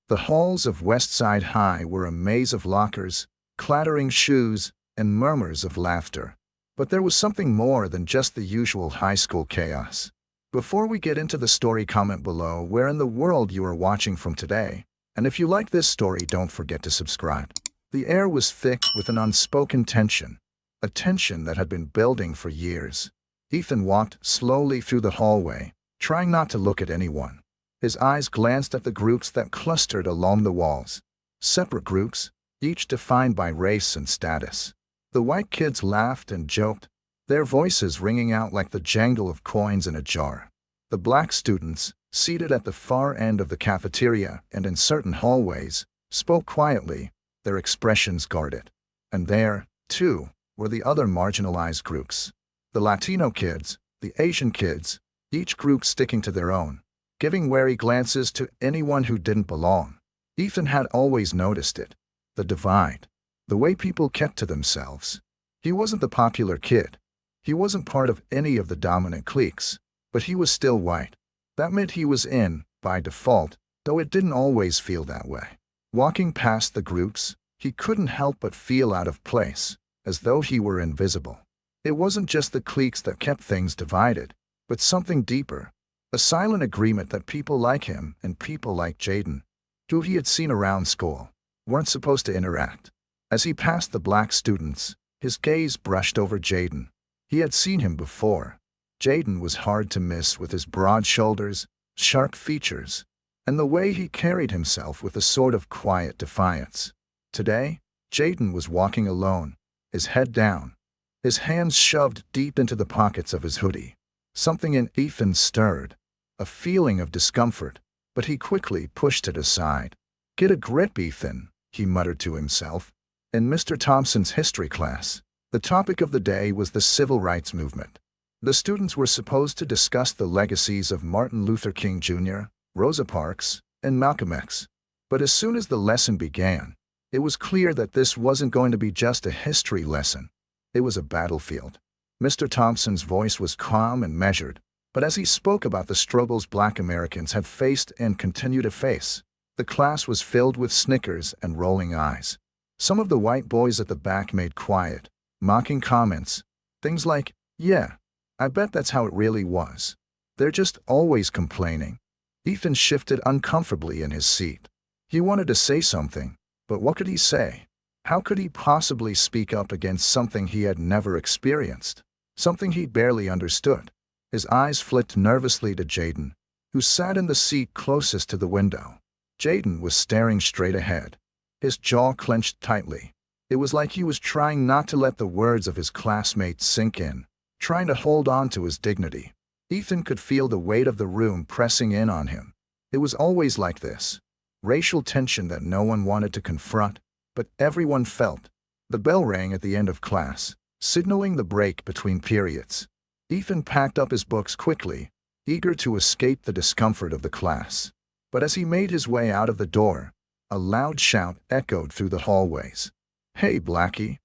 The halls of West Side High were a maze of lockers, clattering shoes, and murmurs of laughter. But there was something more than just the usual high school chaos. Before we get into the story, comment below where in the world you are watching from today. And if you like this story, don't forget to subscribe. The air was thick with an unspoken tension, a tension that had been building for years. Ethan walked slowly through the hallway, trying not to look at anyone. His eyes glanced at the groups that clustered along the walls. Separate groups, each defined by race and status. The white kids laughed and joked, their voices ringing out like the jangle of coins in a jar. The black students, seated at the far end of the cafeteria and in certain hallways, spoke quietly, their expressions guarded. And there, too, were the other marginalized groups. The Latino kids, the Asian kids, each group sticking to their own, giving wary glances to anyone who didn't belong. Ethan had always noticed it. The divide. The way people kept to themselves. He wasn't the popular kid. He wasn't part of any of the dominant cliques, but he was still white. That meant he was in, by default, though it didn't always feel that way. Walking past the groups, he couldn't help but feel out of place, as though he were invisible. It wasn't just the cliques that kept things divided, but something deeper, a silent agreement that people like him and people like Jaden, who he had seen around school, weren't supposed to interact. As he passed the black students, his gaze brushed over Jaden. He had seen him before. Jaden was hard to miss with his broad shoulders, sharp features, and the way he carried himself with a sort of quiet defiance. Today, Jaden was walking alone, his head down, his hands shoved deep into the pockets of his hoodie. Something in Ethan stirred, a feeling of discomfort, but he quickly pushed it aside. "Get a grip, Ethan," he muttered to himself. In Mr. Thompson's history class, the topic of the day was the civil rights movement. The students were supposed to discuss the legacies of Martin Luther King Jr., Rosa Parks, and Malcolm X. But as soon as the lesson began, it was clear that this wasn't going to be just a history lesson. It was a battlefield. Mr. Thompson's voice was calm and measured, but as he spoke about the struggles Black Americans had faced and continue to face, the class was filled with snickers and rolling eyes. Some of the white boys at the back made quiet, mocking comments, things like, "Yeah, I bet that's how it really was. They're just always complaining." Ethan shifted uncomfortably in his seat. He wanted to say something, but what could he say? How could he possibly speak up against something he had never experienced, something he barely understood? His eyes flicked nervously to Jaden, who sat in the seat closest to the window. Jaden was staring straight ahead, his jaw clenched tightly. It was like he was trying not to let the words of his classmates sink in, trying to hold on to his dignity. Ethan could feel the weight of the room pressing in on him. It was always like this. Racial tension that no one wanted to confront, but everyone felt. The bell rang at the end of class, signaling the break between periods. Ethan packed up his books quickly, eager to escape the discomfort of the class. But as he made his way out of the door, a loud shout echoed through the hallways. "Hey, Blackie!"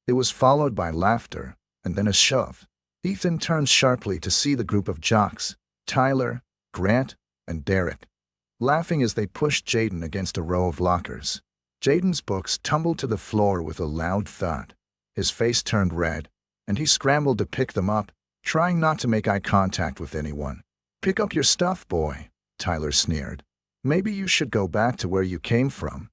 It was followed by laughter, and then a shove. Ethan turned sharply to see the group of jocks, Tyler, Grant, and Derek, laughing as they pushed Jaden against a row of lockers. Jaden's books tumbled to the floor with a loud thud. His face turned red, and he scrambled to pick them up, trying not to make eye contact with anyone. "Pick up your stuff, boy," Tyler sneered. "Maybe you should go back to where you came from."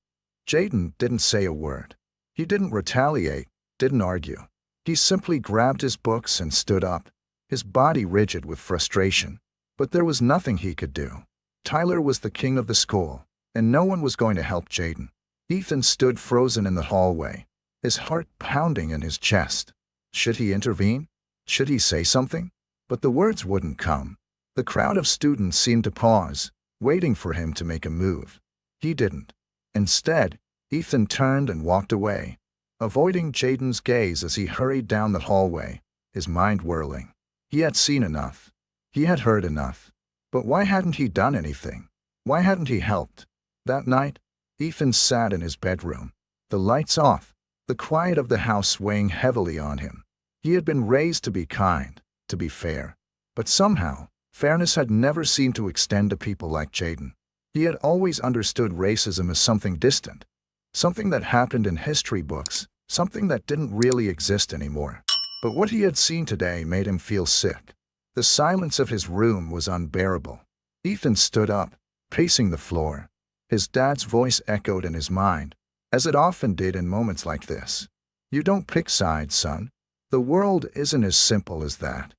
Jaden didn't say a word. He didn't retaliate, didn't argue. He simply grabbed his books and stood up, his body rigid with frustration. But there was nothing he could do. Tyler was the king of the school, and no one was going to help Jaden. Ethan stood frozen in the hallway, his heart pounding in his chest. Should he intervene? Should he say something? But the words wouldn't come. The crowd of students seemed to pause, waiting for him to make a move. He didn't. Instead, Ethan turned and walked away, avoiding Jaden's gaze as he hurried down the hallway, his mind whirling. He had seen enough. He had heard enough. But why hadn't he done anything? Why hadn't he helped? That night, Ethan sat in his bedroom, the lights off, the quiet of the house weighing heavily on him. He had been raised to be kind, to be fair. But somehow, fairness had never seemed to extend to people like Jaden. He had always understood racism as something distant, something that happened in history books, something that didn't really exist anymore. But what he had seen today made him feel sick. The silence of his room was unbearable. Ethan stood up, pacing the floor. His dad's voice echoed in his mind, as it often did in moments like this. "You don't pick sides, son. The world isn't as simple as that."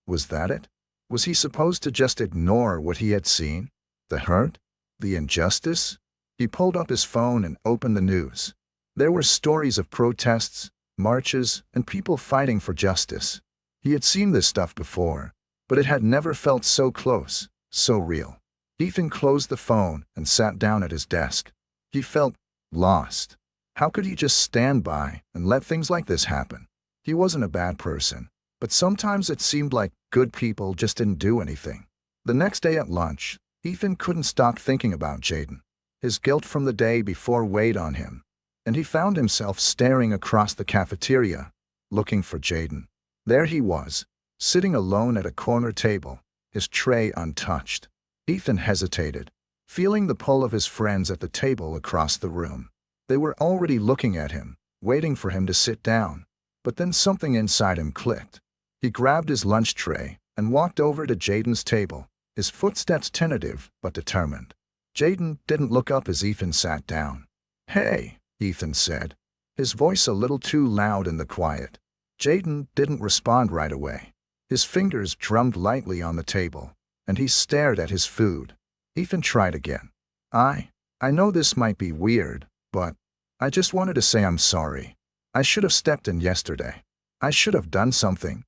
Was that it? Was he supposed to just ignore what he had seen? The hurt? The injustice? He pulled up his phone and opened the news. There were stories of protests, marches, and people fighting for justice. He had seen this stuff before, but it had never felt so close, so real. Ethan closed the phone and sat down at his desk. He felt lost. How could he just stand by and let things like this happen? He wasn't a bad person, but sometimes it seemed like good people just didn't do anything. The next day at lunch, Ethan couldn't stop thinking about Jaden. His guilt from the day before weighed on him, and he found himself staring across the cafeteria, looking for Jaden. There he was, sitting alone at a corner table, his tray untouched. Ethan hesitated, feeling the pull of his friends at the table across the room. They were already looking at him, waiting for him to sit down. But then something inside him clicked. He grabbed his lunch tray and walked over to Jaden's table, his footsteps tentative but determined. Jaden didn't look up as Ethan sat down. "Hey," Ethan said, his voice a little too loud in the quiet. Jaden didn't respond right away. His fingers drummed lightly on the table, and he stared at his food. Ethan tried again. I know this might be weird, but I just wanted to say I'm sorry. I should have stepped in yesterday. I should have done something."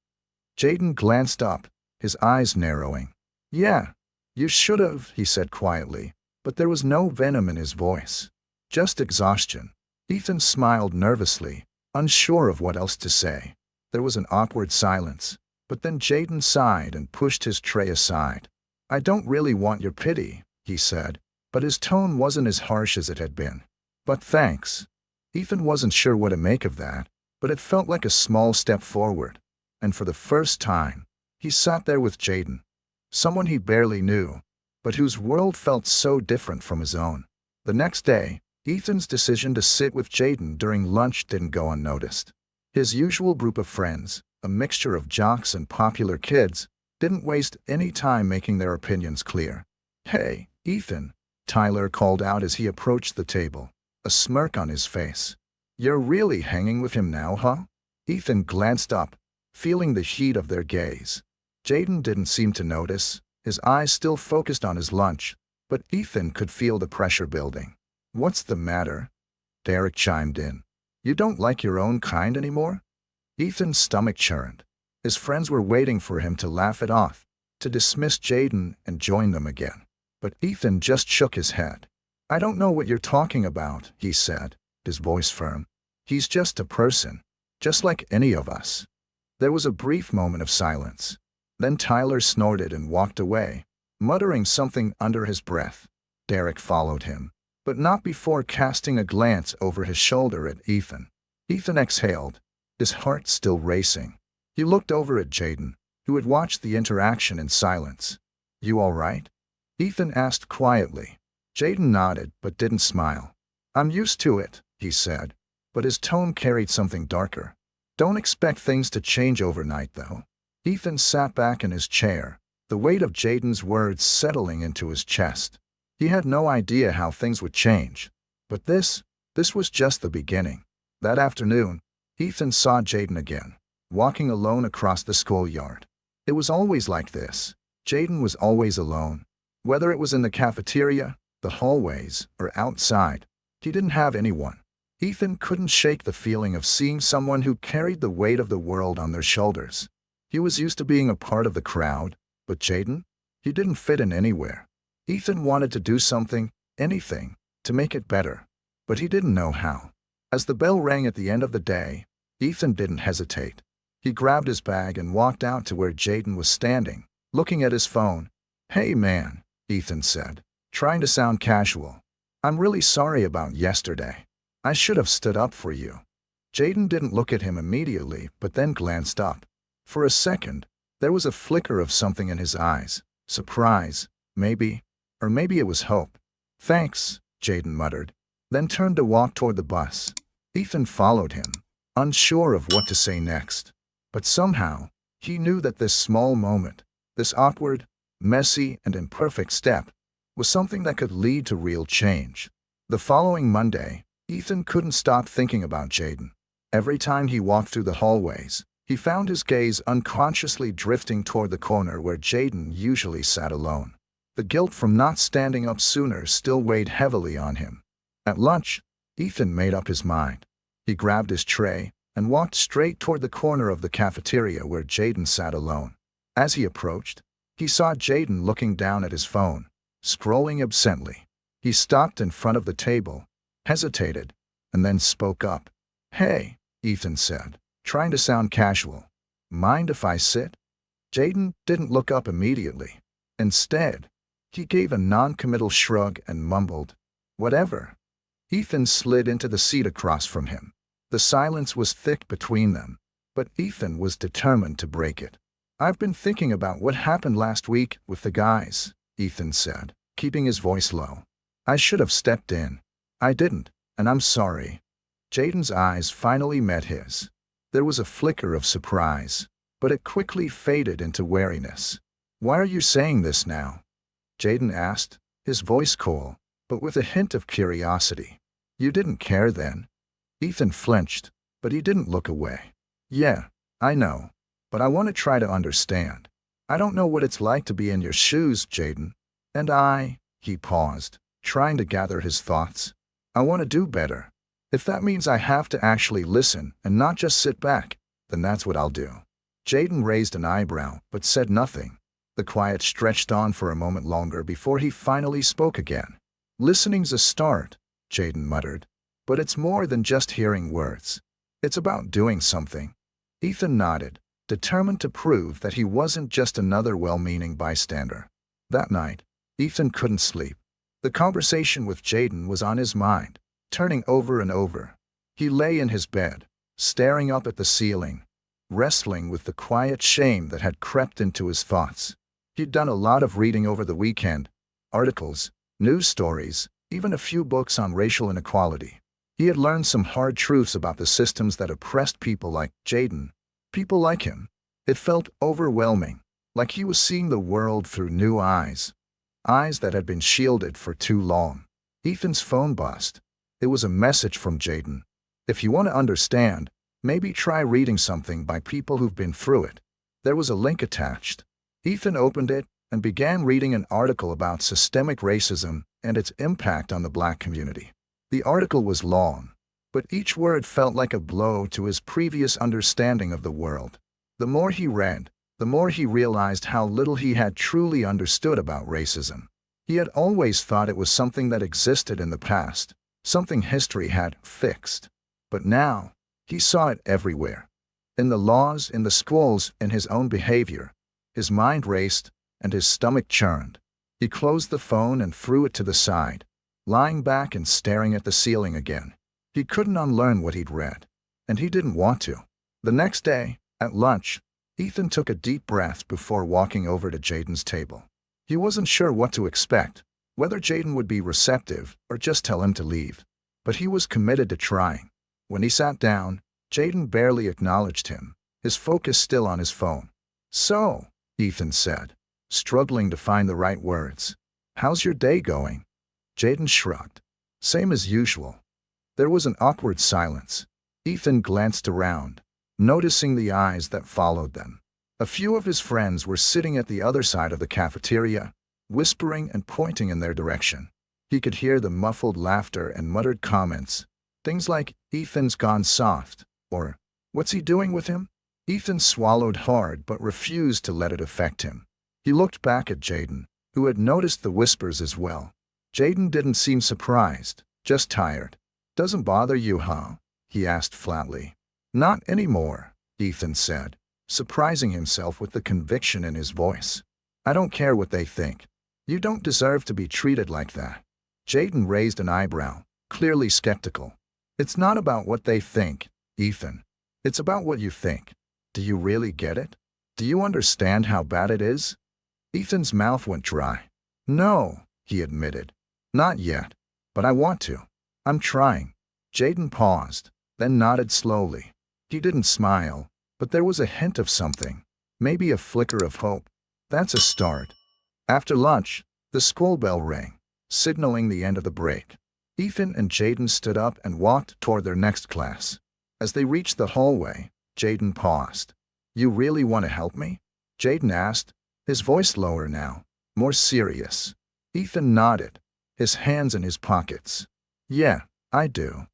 Jaden glanced up, his eyes narrowing. "Yeah, you should have," he said quietly, but there was no venom in his voice, just exhaustion. Ethan smiled nervously, unsure of what else to say. There was an awkward silence, but then Jaden sighed and pushed his tray aside. "I don't really want your pity," he said, but his tone wasn't as harsh as it had been. "But thanks." Ethan wasn't sure what to make of that, but it felt like a small step forward. And for the first time, he sat there with Jaden, someone he barely knew, but whose world felt so different from his own. The next day, Ethan's decision to sit with Jaden during lunch didn't go unnoticed. His usual group of friends, a mixture of jocks and popular kids, didn't waste any time making their opinions clear. "Hey, Ethan," Tyler called out as he approached the table, a smirk on his face. "You're really hanging with him now, huh?" Ethan glanced up, feeling the heat of their gaze. Jaden didn't seem to notice, his eyes still focused on his lunch, but Ethan could feel the pressure building. "What's the matter?" Derek chimed in. "You don't like your own kind anymore?" Ethan's stomach churned. His friends were waiting for him to laugh it off, to dismiss Jaden and join them again. But Ethan just shook his head. "I don't know what you're talking about," he said, his voice firm. "He's just a person, just like any of us." There was a brief moment of silence. Then Tyler snorted and walked away, muttering something under his breath. Derek followed him, but not before casting a glance over his shoulder at Ethan. Ethan exhaled, his heart still racing. He looked over at Jaden, who had watched the interaction in silence. "You all right?" Ethan asked quietly. Jaden nodded but didn't smile. "I'm used to it," he said, but his tone carried something darker. "Don't expect things to change overnight, though." Ethan sat back in his chair, the weight of Jaden's words settling into his chest. He had no idea how things would change, but this was just the beginning. That afternoon, Ethan saw Jaden again, walking alone across the schoolyard. It was always like this. Jaden was always alone. Whether it was in the cafeteria, the hallways, or outside, he didn't have anyone. Ethan couldn't shake the feeling of seeing someone who carried the weight of the world on their shoulders. He was used to being a part of the crowd, but Jaden? He didn't fit in anywhere. Ethan wanted to do something, anything, to make it better, but he didn't know how. As the bell rang at the end of the day, Ethan didn't hesitate. He grabbed his bag and walked out to where Jaden was standing, looking at his phone. "Hey man," Ethan said, trying to sound casual. "I'm really sorry about yesterday. I should have stood up for you." Jaden didn't look at him immediately, but then glanced up. For a second, there was a flicker of something in his eyes. Surprise, maybe, or maybe it was hope. "Thanks," Jaden muttered, then turned to walk toward the bus. Ethan followed him, unsure of what to say next. But somehow, he knew that this small moment, this awkward, messy, and imperfect step, was something that could lead to real change. The following Monday, Ethan couldn't stop thinking about Jaden. Every time he walked through the hallways, he found his gaze unconsciously drifting toward the corner where Jaden usually sat alone. The guilt from not standing up sooner still weighed heavily on him. At lunch, Ethan made up his mind. He grabbed his tray and walked straight toward the corner of the cafeteria where Jaden sat alone. As he approached, he saw Jaden looking down at his phone, scrolling absently. He stopped in front of the table, hesitated, and then spoke up. "Hey," Ethan said, trying to sound casual. "Mind if I sit?" Jaden didn't look up immediately. Instead, he gave a non-committal shrug and mumbled, "Whatever." Ethan slid into the seat across from him. The silence was thick between them, but Ethan was determined to break it. "I've been thinking about what happened last week with the guys," Ethan said, keeping his voice low. "I should have stepped in. I didn't, and I'm sorry." Jaden's eyes finally met his. There was a flicker of surprise, but it quickly faded into wariness. "Why are you saying this now?" Jaden asked, his voice cool, but with a hint of curiosity. "You didn't care then?" Ethan flinched, but he didn't look away. "Yeah, I know, but I want to try to understand. I don't know what it's like to be in your shoes, Jaden. And he paused, trying to gather his thoughts. "I want to do better. If that means I have to actually listen and not just sit back, then that's what I'll do." Jaden raised an eyebrow, but said nothing. The quiet stretched on for a moment longer before he finally spoke again. "Listening's a start," Jaden muttered. "But it's more than just hearing words. It's about doing something." Ethan nodded, determined to prove that he wasn't just another well-meaning bystander. That night, Ethan couldn't sleep. The conversation with Jaden was on his mind, turning over and over. He lay in his bed, staring up at the ceiling, wrestling with the quiet shame that had crept into his thoughts. He'd done a lot of reading over the weekend, articles, news stories, even a few books on racial inequality. He had learned some hard truths about the systems that oppressed people like Jaden, people like him. It felt overwhelming, like he was seeing the world through new eyes, eyes that had been shielded for too long. Ethan's phone buzzed. It was a message from Jaden. "If you want to understand, maybe try reading something by people who've been through it." There was a link attached. Ethan opened it and began reading an article about systemic racism and its impact on the Black community. The article was long, but each word felt like a blow to his previous understanding of the world. The more he read, the more he realized how little he had truly understood about racism. He had always thought it was something that existed in the past, something history had fixed. But now, he saw it everywhere. In the laws, in the schools, in his own behavior. His mind raced, and his stomach churned. He closed the phone and threw it to the side, lying back and staring at the ceiling again. He couldn't unlearn what he'd read, and he didn't want to. The next day, at lunch, Ethan took a deep breath before walking over to Jaden's table. He wasn't sure what to expect, whether Jaden would be receptive or just tell him to leave. But he was committed to trying. When he sat down, Jaden barely acknowledged him, his focus still on his phone. "So," Ethan said, struggling to find the right words, "how's your day going?" Jaden shrugged. "Same as usual." There was an awkward silence. Ethan glanced around, noticing the eyes that followed them. A few of his friends were sitting at the other side of the cafeteria, whispering and pointing in their direction. He could hear the muffled laughter and muttered comments, things like, "Ethan's gone soft," or, "What's he doing with him?" Ethan swallowed hard but refused to let it affect him. He looked back at Jaden, who had noticed the whispers as well. Jaden didn't seem surprised, just tired. "Doesn't bother you, huh?" he asked flatly. "Not anymore," Ethan said, surprising himself with the conviction in his voice. "I don't care what they think. You don't deserve to be treated like that." Jaden raised an eyebrow, clearly skeptical. "It's not about what they think, Ethan. It's about what you think. Do you really get it? Do you understand how bad it is?" Ethan's mouth went dry. "No," he admitted. Not yet, but I want to. I'm trying. Jaden paused, then nodded slowly. He didn't smile, but there was a hint of something, maybe a flicker of hope. That's a start. After lunch, the school bell rang, signaling the end of the break. Ethan and Jaden stood up and walked toward their next class. As they reached the hallway, Jaden paused. You really want to help me? Jaden asked, his voice lower now, more serious. Ethan nodded, his hands in his pockets. Yeah, I do.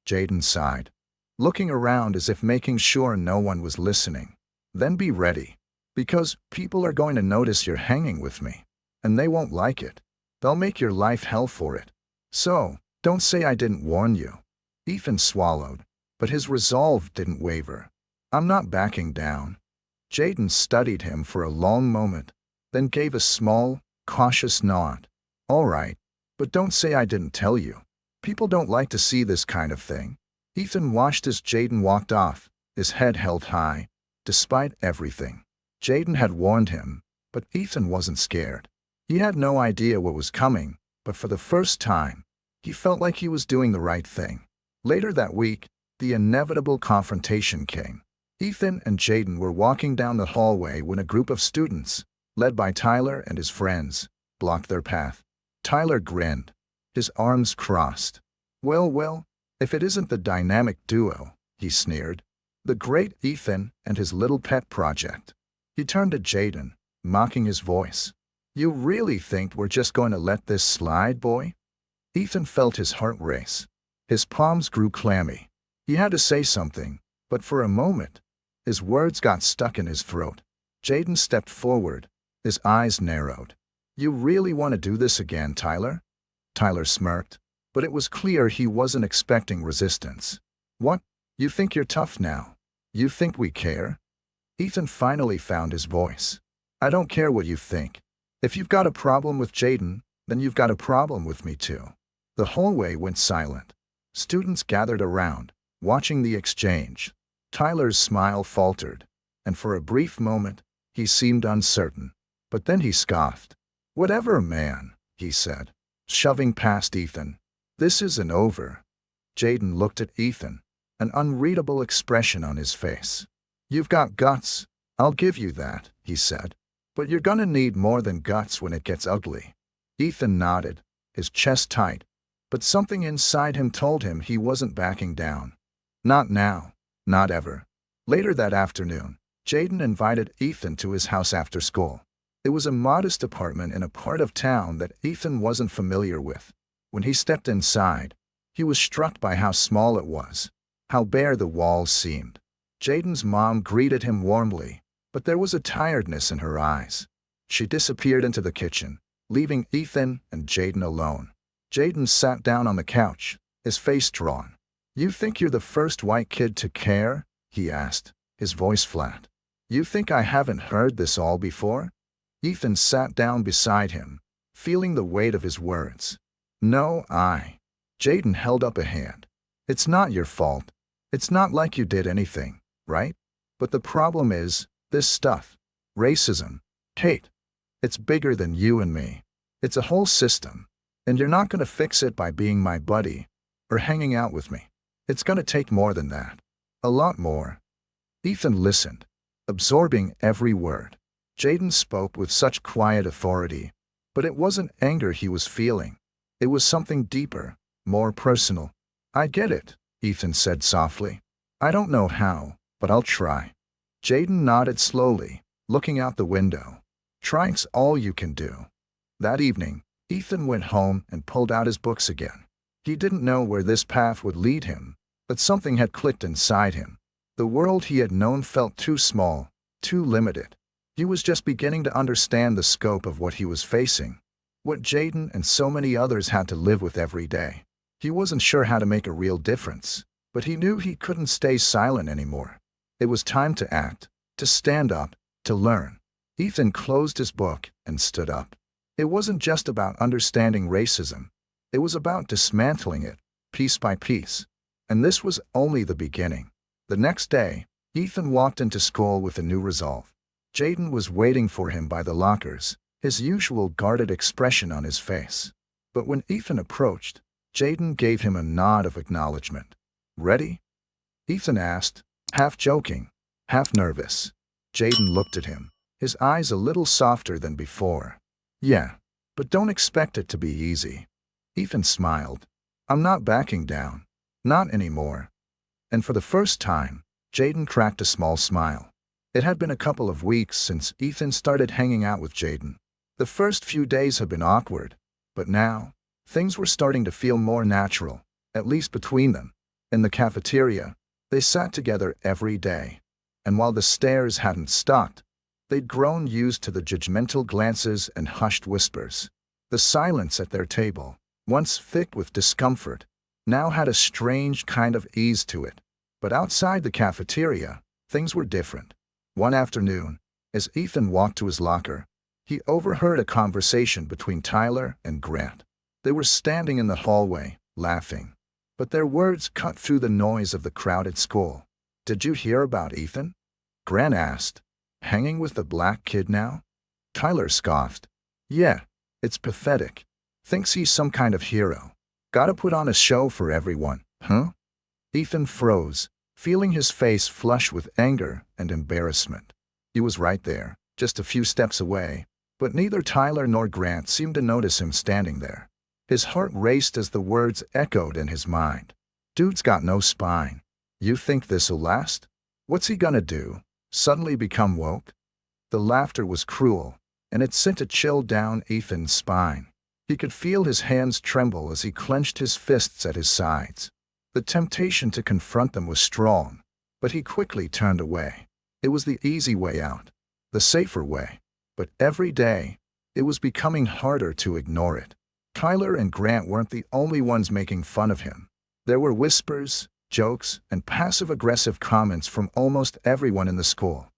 Jaden sighed, looking around as if making sure no one was listening. Then be ready, because people are going to notice you're hanging with me, and they won't like it. They'll make your life hell for it. So, don't say I didn't warn you. Ethan swallowed, but his resolve didn't waver. I'm not backing down. Jaden studied him for a long moment, then gave a small, cautious nod. All right, but don't say I didn't tell you. People don't like to see this kind of thing. Ethan watched as Jaden walked off, his head held high, despite everything. Jaden had warned him, but Ethan wasn't scared. He had no idea what was coming, but for the first time, he felt like he was doing the right thing. Later that week, the inevitable confrontation came. Ethan and Jaden were walking down the hallway when a group of students, led by Tyler and his friends, blocked their path. Tyler grinned, his arms crossed. Well, if it isn't the dynamic duo, he sneered. The great Ethan and his little pet project. He turned to Jaden, mocking his voice. You really think we're just going to let this slide, boy? Ethan felt his heart race. His palms grew clammy. He had to say something, but for a moment, his words got stuck in his throat. Jaden stepped forward, his eyes narrowed. You really want to do this again, Tyler? Tyler smirked, but it was clear he wasn't expecting resistance. What? You think you're tough now? You think we care? Ethan finally found his voice. I don't care what you think. If you've got a problem with Jaden, then you've got a problem with me too. The hallway went silent. Students gathered around, watching the exchange. Tyler's smile faltered, and for a brief moment, he seemed uncertain. But then he scoffed. Whatever, man, he said, shoving past Ethan. This isn't over. Jaden looked at Ethan, an unreadable expression on his face. You've got guts, I'll give you that, he said. But you're gonna need more than guts when it gets ugly. Ethan nodded, his chest tight, but something inside him told him he wasn't backing down. Not now, not ever. Later that afternoon, Jaden invited Ethan to his house after school. It was a modest apartment in a part of town that Ethan wasn't familiar with. When he stepped inside, he was struck by how small it was, how bare the walls seemed. Jaden's mom greeted him warmly, but there was a tiredness in her eyes. She disappeared into the kitchen, leaving Ethan and Jaden alone. Jaden sat down on the couch, his face drawn. You think you're the first white kid to care? He asked, his voice flat. You think I haven't heard this all before? Ethan sat down beside him, feeling the weight of his words. No, Jaden held up a hand. It's not your fault. It's not like you did anything, right? But the problem is, this stuff. Racism. Hate. It's bigger than you and me. It's a whole system. And you're not going to fix it by being my buddy or hanging out with me. It's going to take more than that. A lot more. Ethan listened, absorbing every word. Jaden spoke with such quiet authority, but it wasn't anger he was feeling. It was something deeper, more personal. I get it, Ethan said softly. I don't know how, but I'll try. Jaden nodded slowly, looking out the window. Trying's all you can do. That evening, Ethan went home and pulled out his books again. He didn't know where this path would lead him, but something had clicked inside him. The world he had known felt too small, too limited. He was just beginning to understand the scope of what he was facing, what Jaden and so many others had to live with every day. He wasn't sure how to make a real difference, but he knew he couldn't stay silent anymore. It was time to act, to stand up, to learn. Ethan closed his book and stood up. It wasn't just about understanding racism. It was about dismantling it, piece by piece. And this was only the beginning. The next day, Ethan walked into school with a new resolve. Jaden was waiting for him by the lockers, his usual guarded expression on his face. But when Ethan approached, Jaden gave him a nod of acknowledgement. "Ready?" Ethan asked, half joking, half nervous. Jaden looked at him, his eyes a little softer than before. "Yeah, but don't expect it to be easy." Ethan smiled. "I'm not backing down. Not anymore." And for the first time, Jaden cracked a small smile. It had been a couple of weeks since Ethan started hanging out with Jaden. The first few days had been awkward, but now, things were starting to feel more natural, at least between them. In the cafeteria, they sat together every day, and while the stares hadn't stopped, they'd grown used to the judgmental glances and hushed whispers. The silence at their table, once thick with discomfort, now had a strange kind of ease to it. But outside the cafeteria, things were different. One afternoon, as Ethan walked to his locker, he overheard a conversation between Tyler and Grant. They were standing in the hallway, laughing, but their words cut through the noise of the crowded school. "Did you hear about Ethan?" Grant asked. "Hanging with the black kid now?" Tyler scoffed. "Yeah, it's pathetic. Thinks he's some kind of hero. Gotta put on a show for everyone, huh?" Ethan froze, feeling his face flush with anger and embarrassment. He was right there, just a few steps away, but neither Tyler nor Grant seemed to notice him standing there. His heart raced as the words echoed in his mind. "Dude's got no spine. You think this'll last? What's he gonna do? Suddenly become woke?" The laughter was cruel, and it sent a chill down Ethan's spine. He could feel his hands tremble as he clenched his fists at his sides. The temptation to confront them was strong, but he quickly turned away. It was the easy way out, the safer way. But every day, it was becoming harder to ignore it. Tyler and Grant weren't the only ones making fun of him. There were whispers, jokes, and passive-aggressive comments from almost everyone in the school.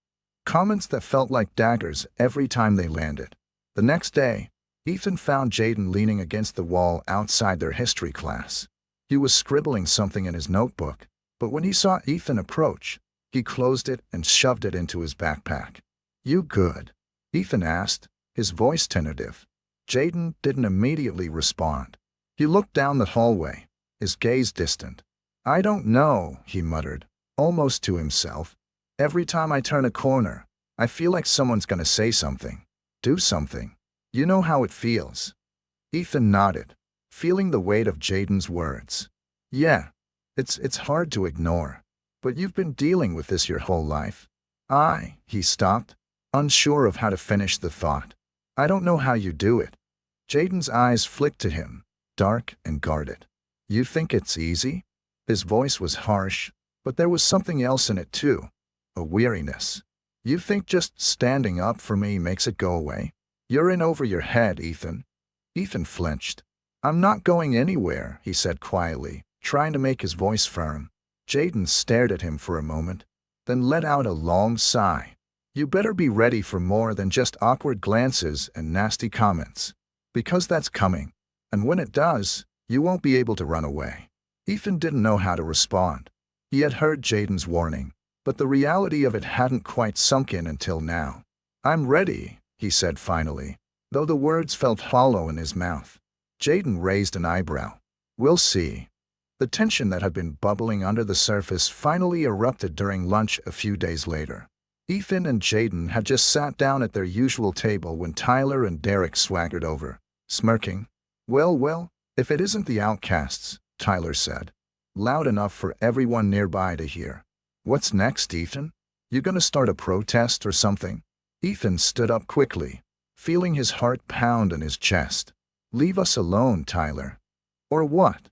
Comments that felt like daggers every time they landed. The next day, Ethan found Jaden leaning against the wall outside their history class. He was scribbling something in his notebook, but when he saw Ethan approach, he closed it and shoved it into his backpack. "You good?" Ethan asked, his voice tentative. Jaden didn't immediately respond. He looked down the hallway, his gaze distant. "I don't know," he muttered, almost to himself. "Every time I turn a corner, I feel like someone's gonna say something. Do something. You know how it feels." Ethan nodded, feeling the weight of Jaden's words. "Yeah, it's hard to ignore. But you've been dealing with this your whole life." He stopped, unsure of how to finish the thought. "I don't know how you do it." Jaden's eyes flicked to him, dark and guarded. "You think it's easy?" His voice was harsh, but there was something else in it too, a weariness. "You think just standing up for me makes it go away? You're in over your head, Ethan." Ethan flinched. "I'm not going anywhere," he said quietly, trying to make his voice firm. Jaden stared at him for a moment, then let out a long sigh. "You better be ready for more than just awkward glances and nasty comments. Because that's coming, and when it does, you won't be able to run away." Ethan didn't know how to respond. He had heard Jaden's warning, but the reality of it hadn't quite sunk in until now. "I'm ready," he said finally, though the words felt hollow in his mouth. Jaden raised an eyebrow. "We'll see." The tension that had been bubbling under the surface finally erupted during lunch a few days later. Ethan and Jaden had just sat down at their usual table when Tyler and Derek swaggered over, smirking. Well, if it isn't the outcasts," Tyler said, loud enough for everyone nearby to hear. "What's next, Ethan? You gonna start a protest or something?" Ethan stood up quickly, feeling his heart pound in his chest. "Leave us alone, Tyler." "Or what?"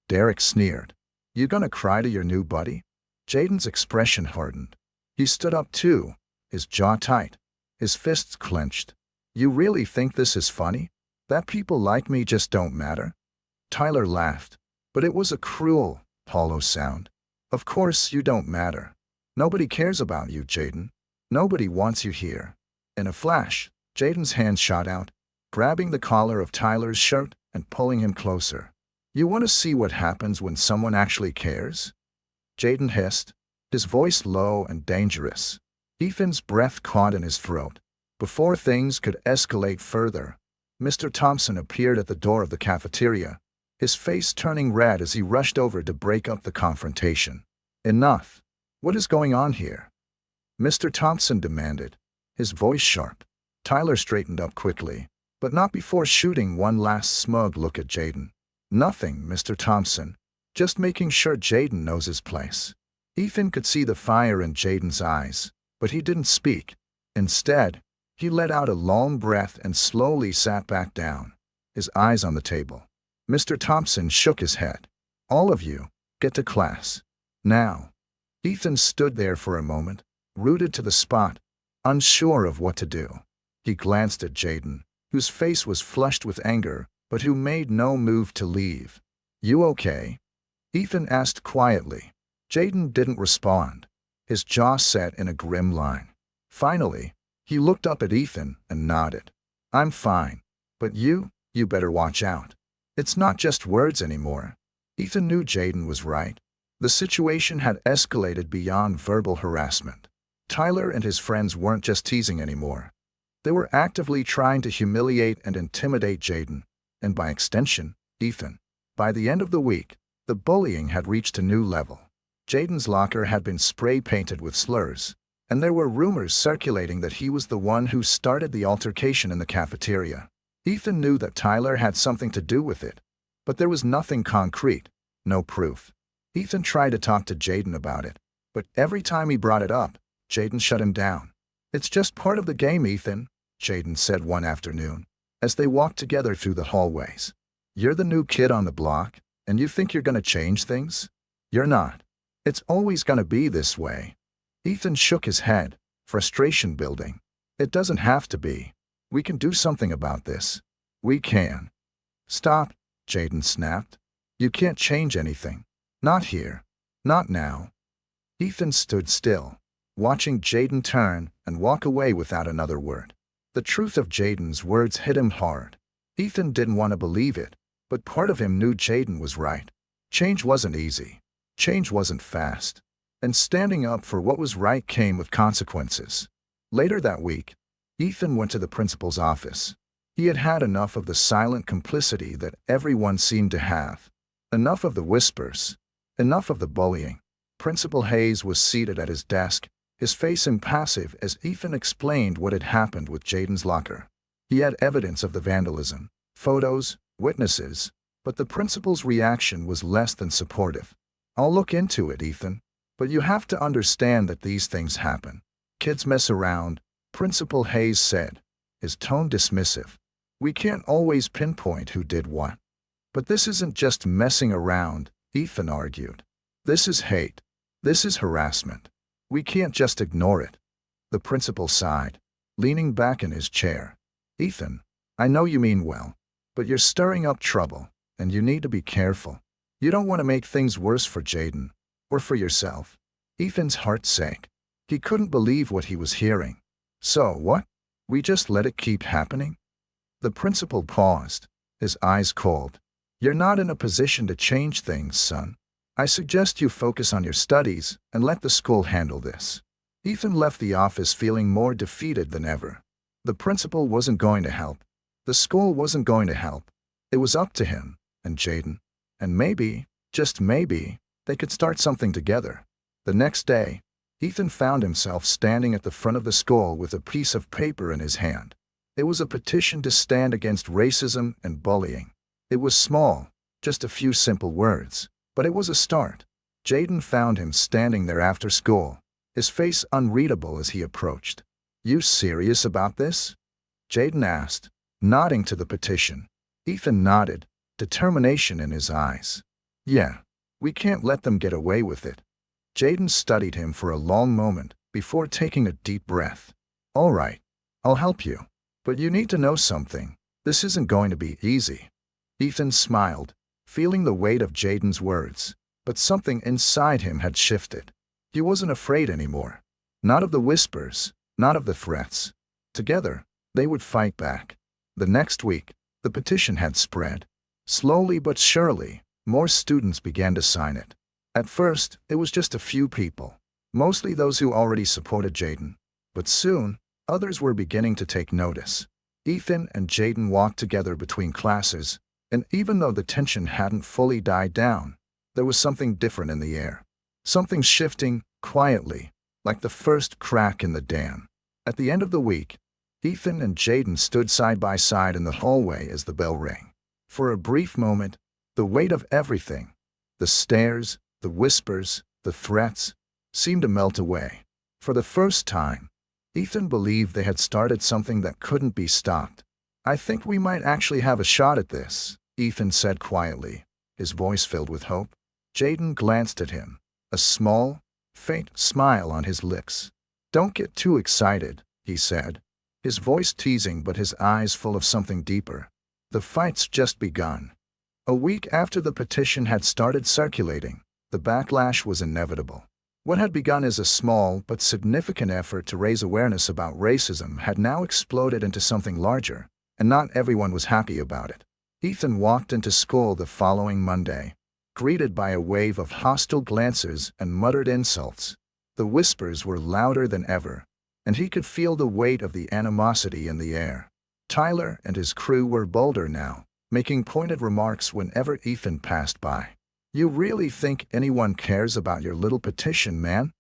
Derek sneered. "You gonna cry to your new buddy?" Jaden's expression hardened. He stood up too, his jaw tight, his fists clenched. "You really think this is funny? That people like me just don't matter?" Tyler laughed, but it was a cruel, hollow sound. "Of course you don't matter. Nobody cares about you, Jaden. Nobody wants you here." In a flash, Jaden's hand shot out, grabbing the collar of Tyler's shirt and pulling him closer. "You want to see what happens when someone actually cares?" Jaden hissed, his voice low and dangerous. Ethan's breath caught in his throat. Before things could escalate further, Mr. Thompson appeared at the door of the cafeteria, his face turning red as he rushed over to break up the confrontation. Enough. What is going on here? Mr. Thompson demanded, his voice sharp. Tyler straightened up quickly, but not before shooting one last smug look at Jaden. Nothing, Mr. Thompson. Just making sure Jaden knows his place. Ethan could see the fire in Jaden's eyes, but he didn't speak. Instead, he let out a long breath and slowly sat back down, his eyes on the table. Mr. Thompson shook his head. All of you, get to class. Now. Ethan stood there for a moment, rooted to the spot, unsure of what to do. He glanced at Jaden, whose face was flushed with anger, but who made no move to leave. You okay? Ethan asked quietly. Jaden didn't respond, his jaw set in a grim line. Finally, he looked up at Ethan and nodded. I'm fine, but you better watch out. It's not just words anymore. Ethan knew Jaden was right. The situation had escalated beyond verbal harassment. Tyler and his friends weren't just teasing anymore. They were actively trying to humiliate and intimidate Jaden, and by extension, Ethan. By the end of the week, the bullying had reached a new level. Jaden's locker had been spray-painted with slurs, and there were rumors circulating that he was the one who started the altercation in the cafeteria. Ethan knew that Tyler had something to do with it, but there was nothing concrete, no proof. Ethan tried to talk to Jaden about it, but every time he brought it up, Jaden shut him down. It's just part of the game, Ethan, Jaden said one afternoon, as they walked together through the hallways. You're the new kid on the block, and you think you're going to change things? You're not. It's always going to be this way. Ethan shook his head, frustration building. It doesn't have to be. We can do something about this. We can. Stop, Jaden snapped. You can't change anything. Not here. Not now. Ethan stood still, watching Jaden turn and walk away without another word. The truth of Jaden's words hit him hard. Ethan didn't want to believe it, but part of him knew Jaden was right. Change wasn't easy. Change wasn't fast. And standing up for what was right came with consequences. Later that week, Ethan went to the principal's office. He had had enough of the silent complicity that everyone seemed to have. Enough of the whispers. Enough of the bullying. Principal Hayes was seated at his desk, his face impassive as Ethan explained what had happened with Jaden's locker. He had evidence of the vandalism, photos, witnesses, but the principal's reaction was less than supportive. I'll look into it, Ethan, but you have to understand that these things happen. Kids mess around, Principal Hayes said, his tone dismissive. We can't always pinpoint who did what. But this isn't just messing around, Ethan argued. This is hate. This is harassment. We can't just ignore it. The principal sighed, leaning back in his chair. Ethan, I know you mean well, but you're stirring up trouble, and you need to be careful. You don't want to make things worse for Jaden, or for yourself. Ethan's heart sank. He couldn't believe what he was hearing. So what? We just let it keep happening? The principal paused, his eyes cold. You're not in a position to change things, son. I suggest you focus on your studies and let the school handle this. Ethan left the office feeling more defeated than ever. The principal wasn't going to help. The school wasn't going to help. It was up to him and Jaden. And maybe, just maybe, they could start something together. The next day, Ethan found himself standing at the front of the school with a piece of paper in his hand. It was a petition to stand against racism and bullying. It was small, just a few simple words, but it was a start. Jaden found him standing there after school, his face unreadable as he approached. You serious about this? Jaden asked, nodding to the petition. Ethan nodded, determination in his eyes. Yeah, we can't let them get away with it. Jaden studied him for a long moment before taking a deep breath. All right, I'll help you. But you need to know something. This isn't going to be easy. Ethan smiled, feeling the weight of Jaden's words, but something inside him had shifted. He wasn't afraid anymore. Not of the whispers, not of the threats. Together, they would fight back. The next week, the petition had spread. Slowly but surely, more students began to sign it. At first, it was just a few people, mostly those who already supported Jaden. But soon, others were beginning to take notice. Ethan and Jaden walked together between classes, and even though the tension hadn't fully died down, there was something different in the air. Something shifting, quietly, like the first crack in the dam. At the end of the week, Ethan and Jaden stood side by side in the hallway as the bell rang. For a brief moment, the weight of everything, the stares, the whispers, the threats, seemed to melt away. For the first time, Ethan believed they had started something that couldn't be stopped. "I think we might actually have a shot at this," Ethan said quietly, his voice filled with hope. Jaden glanced at him, a small, faint smile on his lips. "Don't get too excited," he said, his voice teasing but his eyes full of something deeper. "The fight's just begun." A week after the petition had started circulating, the backlash was inevitable. What had begun as a small but significant effort to raise awareness about racism had now exploded into something larger, and not everyone was happy about it. Ethan walked into school the following Monday, greeted by a wave of hostile glances and muttered insults. The whispers were louder than ever, and he could feel the weight of the animosity in the air. Tyler and his crew were bolder now, making pointed remarks whenever Ethan passed by. "You really think anyone cares about your little petition, man?"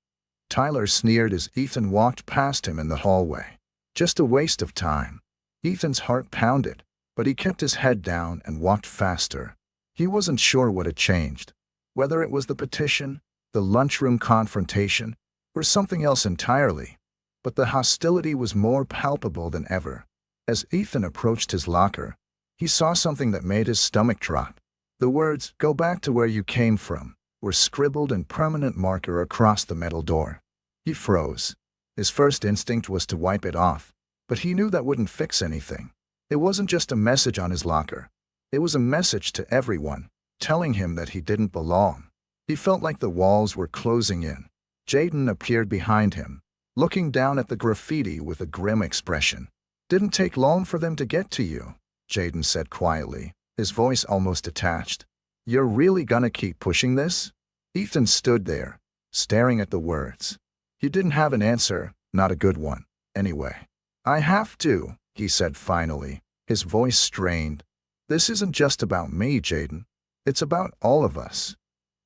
Tyler sneered as Ethan walked past him in the hallway. "Just a waste of time." Ethan's heart pounded, but he kept his head down and walked faster. He wasn't sure what had changed, whether it was the petition, the lunchroom confrontation, or something else entirely. But the hostility was more palpable than ever. As Ethan approached his locker, he saw something that made his stomach drop. The words, "Go back to where you came from," were scribbled in permanent marker across the metal door. He froze. His first instinct was to wipe it off, but he knew that wouldn't fix anything. It wasn't just a message on his locker. It was a message to everyone, telling him that he didn't belong. He felt like the walls were closing in. Jaden appeared behind him, looking down at the graffiti with a grim expression. "Didn't take long for them to get to you," Jaden said quietly, his voice almost detached. "You're really gonna keep pushing this?" Ethan stood there, staring at the words. He didn't have an answer, not a good one, anyway. "I have to," he said finally, his voice strained. "This isn't just about me, Jaden. It's about all of us."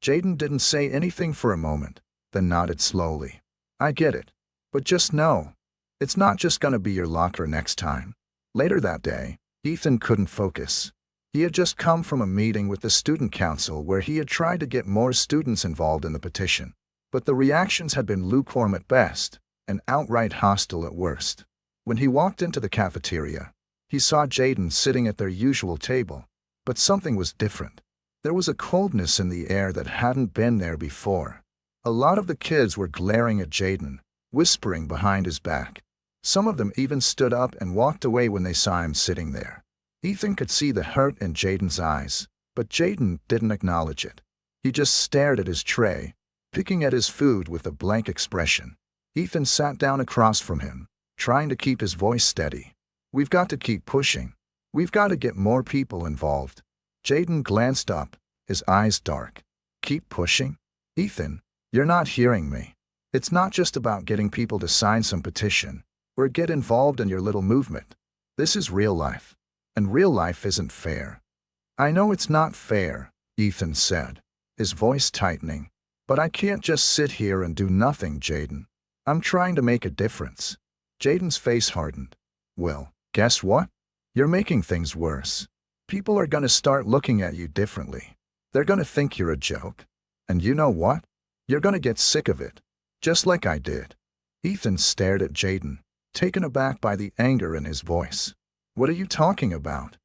Jaden didn't say anything for a moment, then nodded slowly. "I get it. But just know, it's not just gonna be your locker next time." Later that day, Ethan couldn't focus. He had just come from a meeting with the student council where he had tried to get more students involved in the petition. But the reactions had been lukewarm at best and outright hostile at worst. When he walked into the cafeteria, he saw Jaden sitting at their usual table, but something was different. There was a coldness in the air that hadn't been there before. A lot of the kids were glaring at Jaden, whispering behind his back. Some of them even stood up and walked away when they saw him sitting there. Ethan could see the hurt in Jaden's eyes, but Jaden didn't acknowledge it. He just stared at his tray, picking at his food with a blank expression. Ethan sat down across from him, trying to keep his voice steady. "We've got to keep pushing. We've got to get more people involved." Jaden glanced up, his eyes dark. "Keep pushing?" "Ethan, you're not hearing me. It's not just about getting people to sign some petition or get involved in your little movement. This is real life. And real life isn't fair." "I know it's not fair," Ethan said, his voice tightening. "But I can't just sit here and do nothing, Jaden. I'm trying to make a difference." Jaden's face hardened. "Well, guess what? You're making things worse. People are gonna start looking at you differently. They're gonna think you're a joke. And you know what? You're gonna get sick of it. Just like I did." Ethan stared at Jaden, taken aback by the anger in his voice. "What are you talking about?"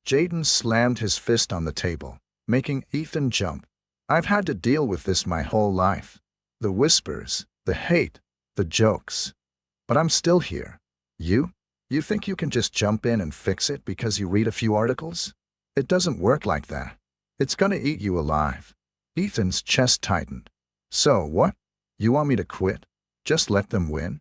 Jaden slammed his fist on the table, making Ethan jump. "I've had to deal with this my whole life. The whispers, the hate, the jokes. But I'm still here. You think you can just jump in and fix it because you read a few articles? It doesn't work like that. It's gonna eat you alive." Ethan's chest tightened. "So what? You want me to quit? Just let them win?"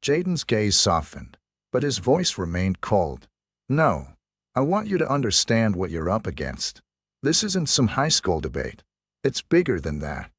Jaden's gaze softened, but his voice remained cold. "No, I want you to understand what you're up against. This isn't some high school debate. It's bigger than that."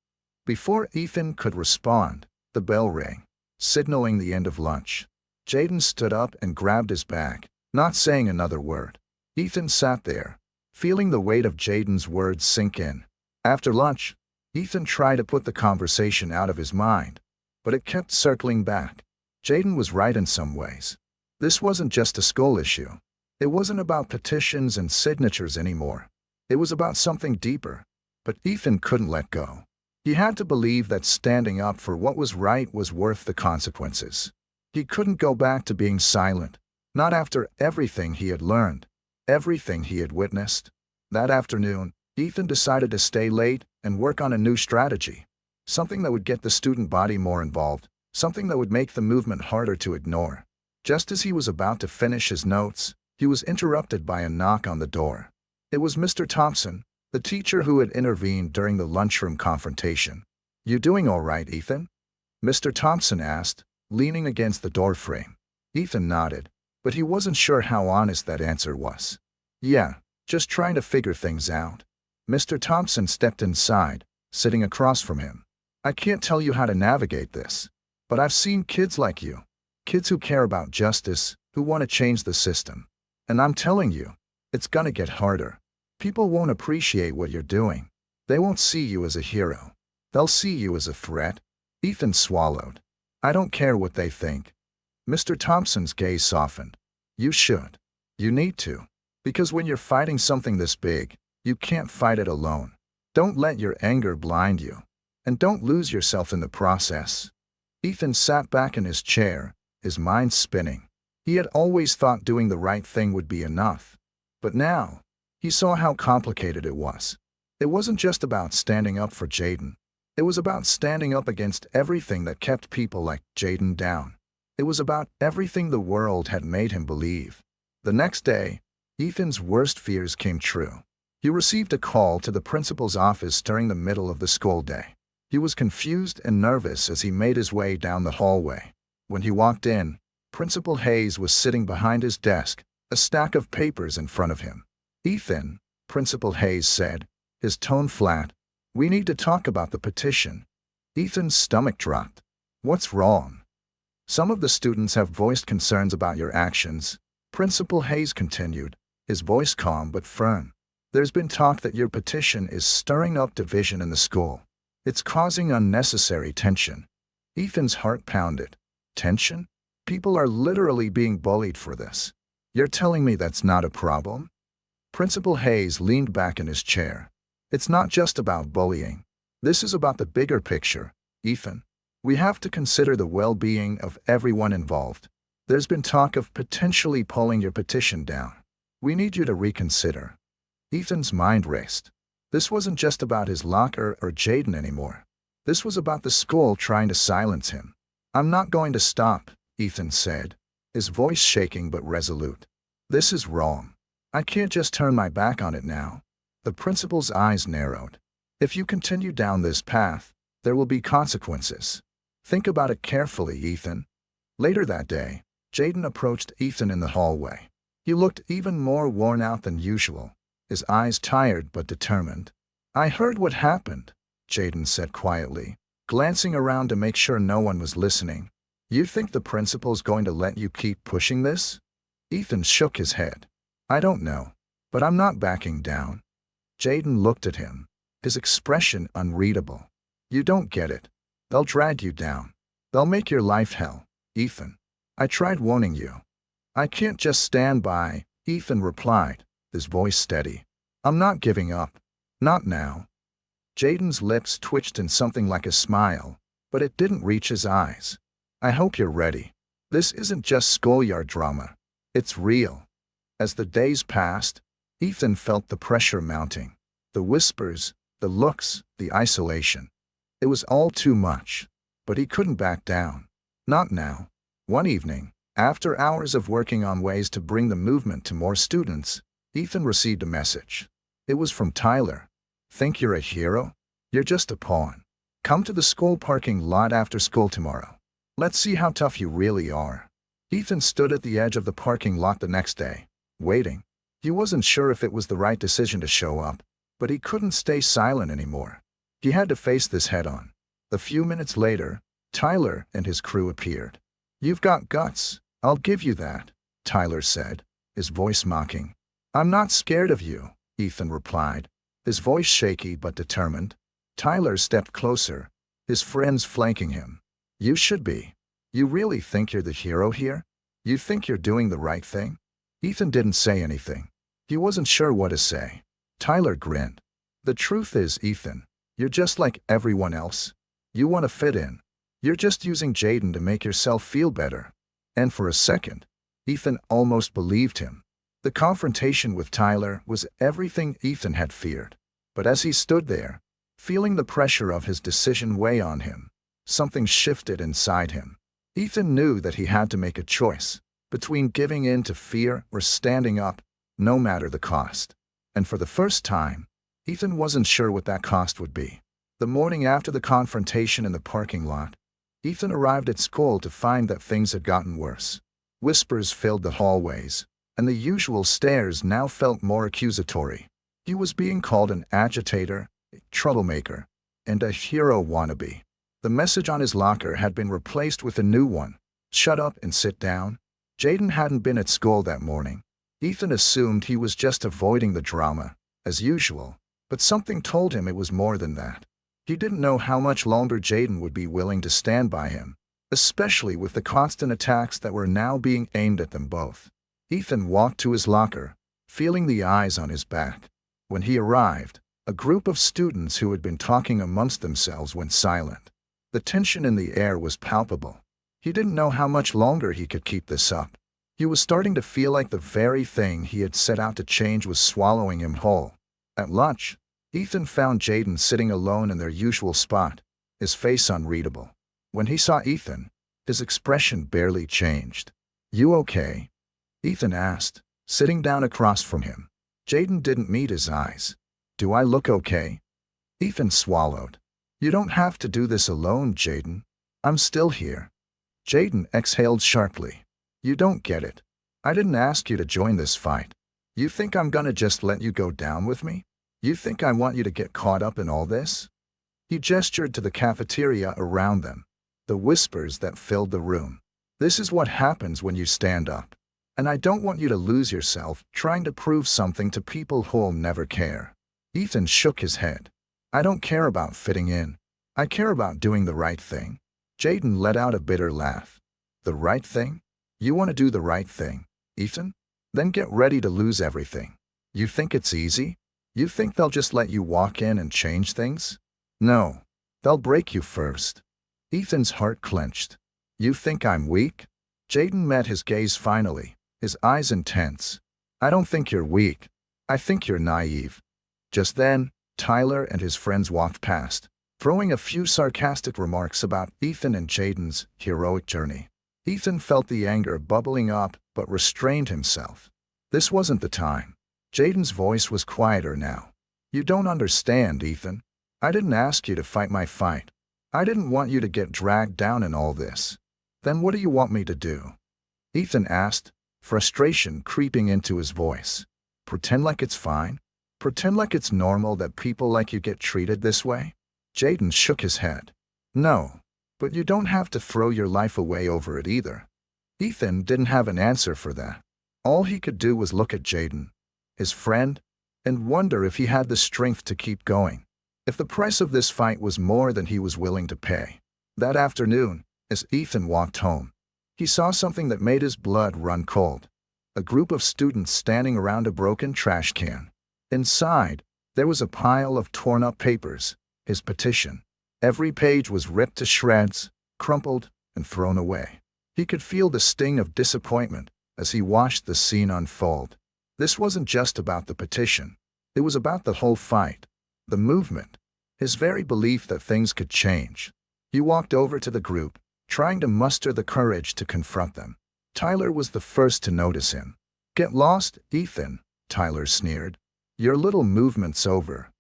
Before Ethan could respond, the bell rang, signaling the end of lunch. Jaden stood up and grabbed his bag. not saying another word. Ethan sat there, feeling the weight of Jaden's words sink in. After lunch, Ethan tried to put the conversation out of his mind, but it kept circling back. Jaden was right in some ways. This wasn't just a school issue. It wasn't about petitions and signatures anymore. It was about something deeper. But Ethan couldn't let go. He had to believe that standing up for what was right was worth the consequences. He couldn't go back to being silent, not after everything he had learned, everything he had witnessed. That afternoon, Ethan decided to stay late and work on a new strategy, something that would get the student body more involved, something that would make the movement harder to ignore. Just as he was about to finish his notes, he was interrupted by a knock on the door. It was Mr. Thompson, the teacher who had intervened during the lunchroom confrontation. "You doing all right, Ethan?" Mr. Thompson asked, leaning against the doorframe. Ethan nodded, but he wasn't sure how honest that answer was. "Yeah, just trying to figure things out." Mr. Thompson stepped inside, sitting across from him. "I can't tell you how to navigate this, but I've seen kids like you, kids who care about justice, who want to change the system. And I'm telling you, it's gonna get harder. People won't appreciate what you're doing. They won't see you as a hero. They'll see you as a threat." Ethan swallowed. "I don't care what they think." Mr. Thompson's gaze softened. "You should. You need to. Because when you're fighting something this big, you can't fight it alone. Don't let your anger blind you. And don't lose yourself in the process." Ethan sat back in his chair, his mind spinning. He had always thought doing the right thing would be enough. But now, he saw how complicated it was. It wasn't just about standing up for Jaden. It was about standing up against everything that kept people like Jaden down. It was about everything the world had made him believe. The next day, Ethan's worst fears came true. He received a call to the principal's office during the middle of the school day. He was confused and nervous as he made his way down the hallway. When he walked in, Principal Hayes was sitting behind his desk, a stack of papers in front of him. "Ethan," Principal Hayes said, his tone flat, "we need to talk about the petition." Ethan's stomach dropped. "What's wrong?" "Some of the students have voiced concerns about your actions," Principal Hayes continued, his voice calm but firm. "There's been talk that your petition is stirring up division in the school. It's causing unnecessary tension." Ethan's heart pounded. "Tension? People are literally being bullied for this. You're telling me that's not a problem?" Principal Hayes leaned back in his chair. "It's not just about bullying. This is about the bigger picture, Ethan. We have to consider the well-being of everyone involved. There's been talk of potentially pulling your petition down. We need you to reconsider." Ethan's mind raced. This wasn't just about his locker or Jaden anymore. This was about the school trying to silence him. "I'm not going to stop," Ethan said, his voice shaking but resolute. "This is wrong. I can't just turn my back on it now." The principal's eyes narrowed. "If you continue down this path, there will be consequences. Think about it carefully, Ethan." Later that day, Jaden approached Ethan in the hallway. He looked even more worn out than usual, his eyes tired but determined. "I heard what happened," Jaden said quietly, glancing around to make sure no one was listening. "You think the principal's going to let you keep pushing this?" Ethan shook his head. "I don't know, but I'm not backing down." Jaden looked at him, his expression unreadable. "You don't get it. They'll drag you down. They'll make your life hell, Ethan. I tried warning you." "I can't just stand by," Ethan replied, his voice steady. "I'm not giving up. Not now." Jaden's lips twitched in something like a smile, but it didn't reach his eyes. "I hope you're ready. This isn't just schoolyard drama. It's real." As the days passed, Ethan felt the pressure mounting. The whispers, the looks, the isolation. It was all too much, but he couldn't back down. Not now. One evening, after hours of working on ways to bring the movement to more students, Ethan received a message. It was from Tyler. "Think you're a hero? You're just a pawn. Come to the school parking lot after school tomorrow. Let's see how tough you really are." Ethan stood at the edge of the parking lot the next day, waiting. He wasn't sure if it was the right decision to show up, but he couldn't stay silent anymore. He had to face this head-on. A few minutes later, Tyler and his crew appeared. "You've got guts, I'll give you that," Tyler said. his voice mocking. "I'm not scared of you," Ethan replied, his voice shaky but determined. Tyler stepped closer, his friends flanking him. "You should be. You really think you're the hero here? You think you're doing the right thing?" Ethan didn't say anything. He wasn't sure what to say. Tyler grinned. "The truth is, Ethan, you're just like everyone else. You want to fit in. You're just using Jaden to make yourself feel better." And for a second, Ethan almost believed him. The confrontation with Tyler was everything Ethan had feared. But as he stood there, feeling the pressure of his decision weigh on him, something shifted inside him. Ethan knew that he had to make a choice between giving in to fear or standing up, no matter the cost. And for the first time, Ethan wasn't sure what that cost would be. The morning after the confrontation in the parking lot, Ethan arrived at school to find that things had gotten worse. Whispers filled the hallways, and the usual stares now felt more accusatory. He was being called an agitator, a troublemaker, and a hero wannabe. The message on his locker had been replaced with a new one: "Shut up and sit down." Jaden hadn't been at school that morning. Ethan assumed he was just avoiding the drama, as usual, but something told him it was more than that. He didn't know how much longer Jaden would be willing to stand by him, especially with the constant attacks that were now being aimed at them both. Ethan walked to his locker, feeling the eyes on his back. When he arrived, a group of students who had been talking amongst themselves went silent. The tension in the air was palpable. He didn't know how much longer he could keep this up. He was starting to feel like the very thing he had set out to change was swallowing him whole. At lunch, Ethan found Jaden sitting alone in their usual spot, his face unreadable. When he saw Ethan, his expression barely changed. "You okay?" Ethan asked, sitting down across from him. Jaden didn't meet his eyes. "Do I look okay?" Ethan swallowed. "You don't have to do this alone, Jaden. I'm still here." Jaden exhaled sharply. "You don't get it. I didn't ask you to join this fight. You think I'm gonna just let you go down with me? You think I want you to get caught up in all this?" He gestured to the cafeteria around them, the whispers that filled the room. "This is what happens when you stand up. And I don't want you to lose yourself trying to prove something to people who'll never care." Ethan shook his head. "I don't care about fitting in. I care about doing the right thing." Jaden let out a bitter laugh. "The right thing? You want to do the right thing, Ethan? Then get ready to lose everything. You think it's easy? You think they'll just let you walk in and change things? No, they'll break you first." Ethan's heart clenched. "You think I'm weak?" Jaden met his gaze finally, his eyes intense. "I don't think you're weak. I think you're naive." Just then, Tyler and his friends walked past, throwing a few sarcastic remarks about Ethan and Jaden's heroic journey. Ethan felt the anger bubbling up but restrained himself. This wasn't the time. Jaden's voice was quieter now. "You don't understand, Ethan. I didn't ask you to fight my fight. I didn't want you to get dragged down in all this. Then what do you want me to do?" Ethan asked, frustration creeping into his voice. "Pretend like it's fine? Pretend like it's normal that people like you get treated this way?" Jaden shook his head. "No, but you don't have to throw your life away over it either." Ethan didn't have an answer for that. All he could do was look at Jaden, his friend, and wonder if he had the strength to keep going, if the price of this fight was more than he was willing to pay. That afternoon, as Ethan walked home, he saw something that made his blood run cold. A group of students standing around a broken trash can. Inside, there was a pile of torn-up papers, his petition. Every page was ripped to shreds, crumpled, and thrown away. He could feel the sting of disappointment as he watched the scene unfold. This wasn't just about the petition. It was about the whole fight, the movement, his very belief that things could change. He walked over to the group, trying to muster the courage to confront them. Tyler was the first to notice him. "Get lost, Ethan," Tyler sneered. "Your little movement's over."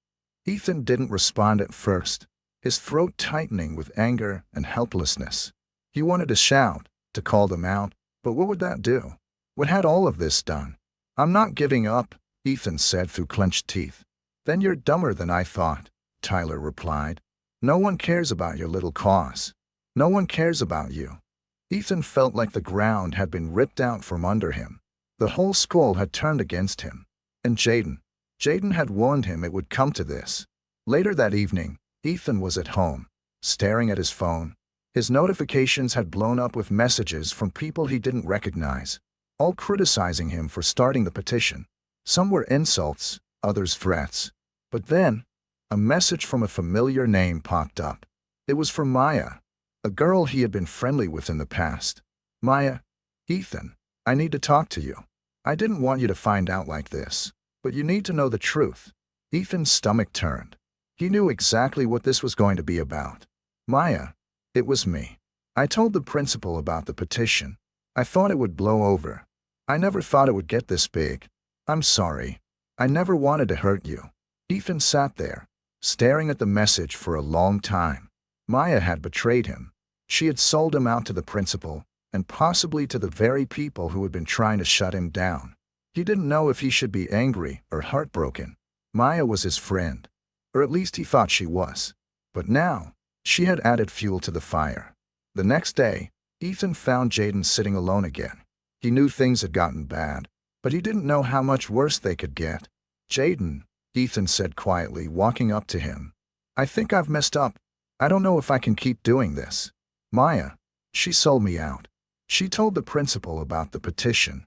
Ethan didn't respond at first, his throat tightening with anger and helplessness. He wanted to shout, to call them out, but what would that do? What had all of this done? "I'm not giving up," Ethan said through clenched teeth. "Then you're dumber than I thought," Tyler replied. "No one cares about your little cause. No one cares about you." Ethan felt like the ground had been ripped out from under him. The whole school had turned against him. And Jaden had warned him it would come to this. Later that evening, Ethan was at home, staring at his phone. His notifications had blown up with messages from people he didn't recognize, all criticizing him for starting the petition. Some were insults, others threats. But then, a message from a familiar name popped up. It was from Maya, a girl he had been friendly with in the past. "Maya, Ethan, I need to talk to you. I didn't want you to find out like this, but you need to know the truth." Ethan's stomach turned. He knew exactly what this was going to be about. "Maya, it was me. I told the principal about the petition. I thought it would blow over. I never thought it would get this big. I'm sorry. I never wanted to hurt you." Ethan sat there, staring at the message for a long time. Maya had betrayed him. She had sold him out to the principal, and possibly to the very people who had been trying to shut him down. He didn't know if he should be angry or heartbroken. Maya was his friend, or at least he thought she was. But now, she had added fuel to the fire. The next day, Ethan found Jaden sitting alone again. He knew things had gotten bad, but he didn't know how much worse they could get. "Jaden," Ethan said quietly, walking up to him. "I think I've messed up. I don't know if I can keep doing this. Maya, she sold me out. She told the principal about the petition."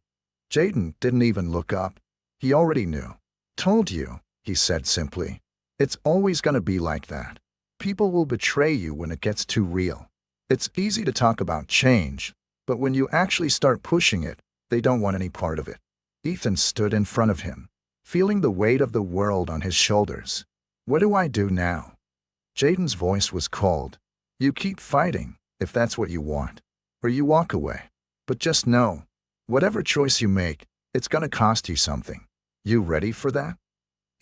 Jaden didn't even look up. He already knew. "Told you," he said simply. "It's always going to be like that. People will betray you when it gets too real. It's easy to talk about change, but when you actually start pushing it, they don't want any part of it." Ethan stood in front of him, feeling the weight of the world on his shoulders. "What do I do now?" Jaden's voice was cold. "You keep fighting, if that's what you want, or you walk away. But just know, whatever choice you make, it's gonna cost you something. You ready for that?"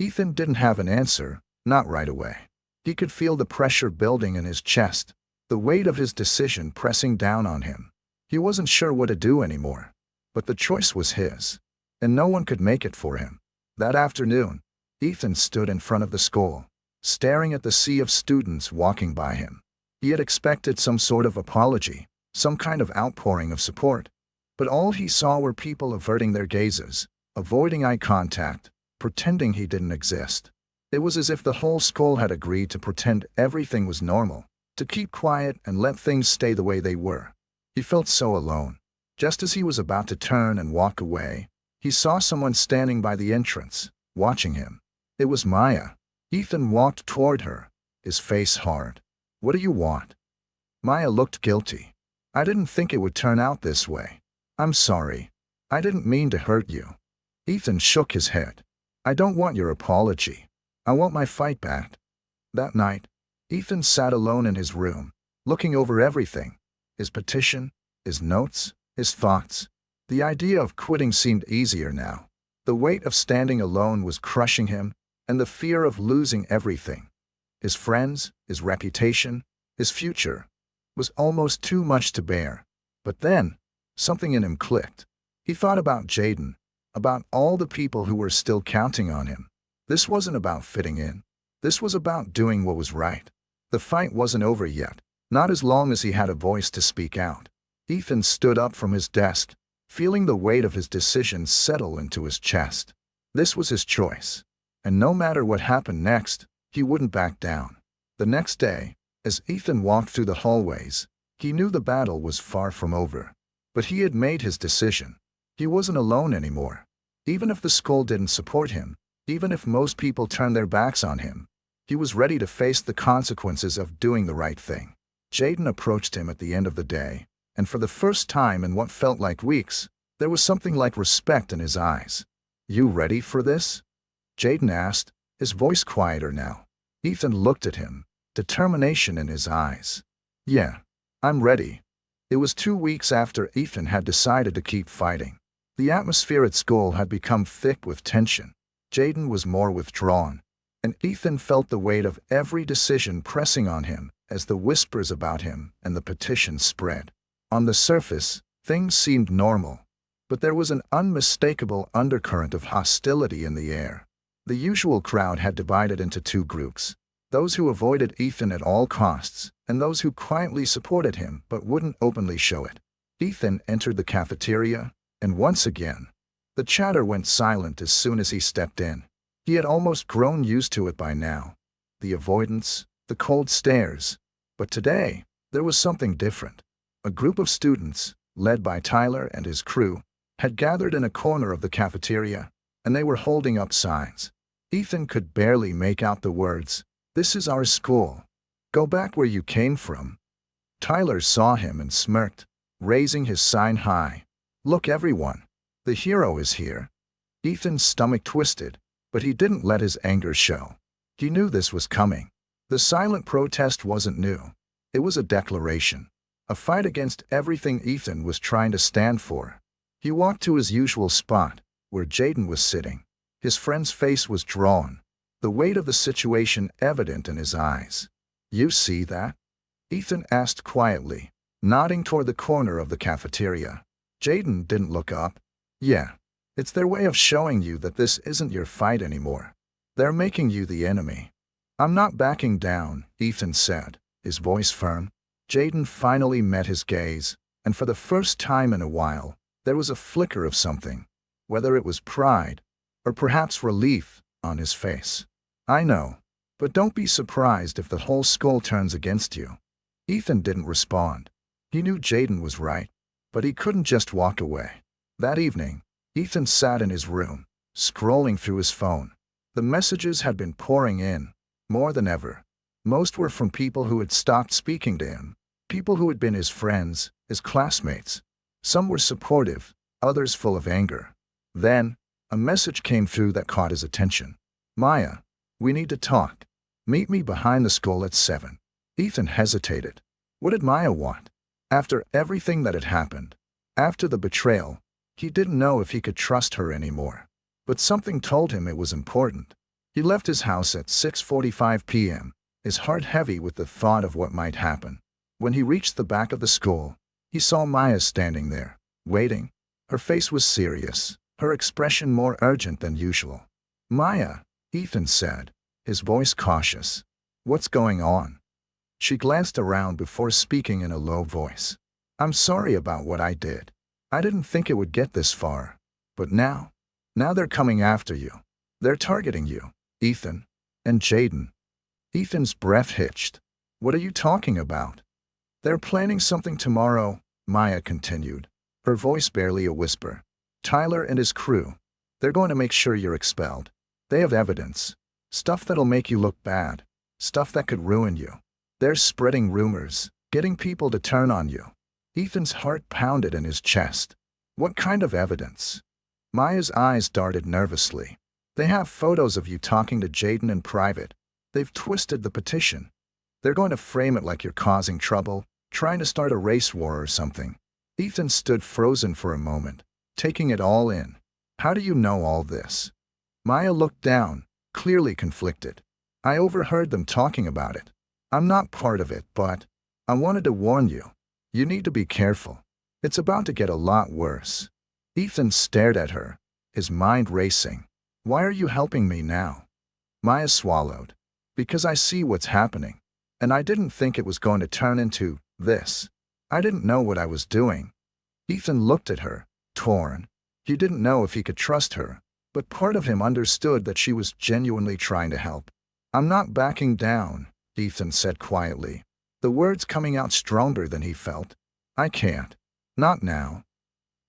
Ethan didn't have an answer, not right away. He could feel the pressure building in his chest, the weight of his decision pressing down on him. He wasn't sure what to do anymore. But the choice was his, and no one could make it for him. That afternoon, Ethan stood in front of the school, staring at the sea of students walking by him. He had expected some sort of apology, some kind of outpouring of support. But all he saw were people averting their gazes, avoiding eye contact, pretending he didn't exist. It was as if the whole school had agreed to pretend everything was normal, to keep quiet and let things stay the way they were. He felt so alone. Just as he was about to turn and walk away, he saw someone standing by the entrance, watching him. It was Maya. Ethan walked toward her, his face hard. "What do you want?" Maya looked guilty. "I didn't think it would turn out this way. I'm sorry. I didn't mean to hurt you." Ethan shook his head. "I don't want your apology. I want my fight back." That night, Ethan sat alone in his room, looking over everything. His petition, his notes, his thoughts. The idea of quitting seemed easier now. The weight of standing alone was crushing him, and the fear of losing everything. His friends, his reputation, his future, was almost too much to bear. But then, something in him clicked. He thought about Jaden, about all the people who were still counting on him. This wasn't about fitting in. This was about doing what was right. The fight wasn't over yet, not as long as he had a voice to speak out. Ethan stood up from his desk, feeling the weight of his decision settle into his chest. This was his choice, and no matter what happened next, he wouldn't back down. The next day, as Ethan walked through the hallways, he knew the battle was far from over. But he had made his decision. He wasn't alone anymore. Even if the school didn't support him, even if most people turned their backs on him, he was ready to face the consequences of doing the right thing. Jaden approached him at the end of the day, and for the first time in what felt like weeks, there was something like respect in his eyes. "You ready for this?" Jaden asked, his voice quieter now. Ethan looked at him, determination in his eyes. "Yeah, I'm ready." It was 2 weeks after Ethan had decided to keep fighting. The atmosphere at school had become thick with tension. Jaden was more withdrawn, and Ethan felt the weight of every decision pressing on him as the whispers about him and the petition spread. On the surface, things seemed normal, but there was an unmistakable undercurrent of hostility in the air. The usual crowd had divided into two groups: those who avoided Ethan at all costs, and those who quietly supported him but wouldn't openly show it. Ethan entered the cafeteria, and once again, The chatter went silent as soon as he stepped in. He had almost grown used to it by now. The avoidance, the cold stares. But today, there was something different. A group of students, led by Tyler and his crew, had gathered in a corner of the cafeteria, and they were holding up signs. Ethan could barely make out the words, "This is our school. Go back where you came from." Tyler saw him and smirked, raising his sign high. "Look everyone, the hero is here." Ethan's stomach twisted, but he didn't let his anger show. He knew this was coming. The silent protest wasn't new. It was a declaration, a fight against everything Ethan was trying to stand for. He walked to his usual spot, where Jaden was sitting. His friend's face was drawn, the weight of the situation evident in his eyes. "You see that?" Ethan asked quietly, nodding toward the corner of the cafeteria. Jaden didn't look up. "Yeah, it's their way of showing you that this isn't your fight anymore. They're making you the enemy." "I'm not backing down," Ethan said, his voice firm. Jaden finally met his gaze, and for the first time in a while, there was a flicker of something, whether it was pride or perhaps relief, on his face. "I know, but don't be surprised if the whole school turns against you." Ethan didn't respond. He knew Jaden was right, but he couldn't just walk away. That evening, Ethan sat in his room, scrolling through his phone. The messages had been pouring in, more than ever. Most were from people who had stopped speaking to him, people who had been his friends, his classmates. Some were supportive, others full of anger. Then, a message came through that caught his attention. "Maya, we need to talk. Meet me behind the school at 7. Ethan hesitated. What did Maya want? After everything that had happened, after the betrayal, he didn't know if he could trust her anymore. But something told him it was important. He left his house at 6:45 p.m., his heart heavy with the thought of what might happen. When he reached the back of the school, he saw Maya standing there, waiting. Her face was serious, her expression more urgent than usual. "Maya," Ethan said, his voice cautious. "What's going on?" She glanced around before speaking in a low voice. "I'm sorry about what I did. I didn't think it would get this far. But now they're coming after you. They're targeting you, Ethan, and Jaden." Ethan's breath hitched. "What are you talking about?" "They're planning something tomorrow," Maya continued, her voice barely a whisper. "Tyler and his crew. They're going to make sure you're expelled. They have evidence. Stuff that'll make you look bad. Stuff that could ruin you. They're spreading rumors, getting people to turn on you." Ethan's heart pounded in his chest. "What kind of evidence?" Maya's eyes darted nervously. "They have photos of you talking to Jaden in private. They've twisted the petition. They're going to frame it like you're causing trouble, trying to start a race war or something." Ethan stood frozen for a moment, taking it all in. "How do you know all this?" Maya looked down, clearly conflicted. "I overheard them talking about it. I'm not part of it, but I wanted to warn you. You need to be careful. It's about to get a lot worse." Ethan stared at her, his mind racing. "Why are you helping me now?" Maya swallowed. "Because I see what's happening. And I didn't think it was going to turn into this. I didn't know what I was doing." Ethan looked at her, torn. He didn't know if he could trust her, but part of him understood that she was genuinely trying to help. "I'm not backing down," Ethan said quietly, the words coming out stronger than he felt. "I can't. Not now."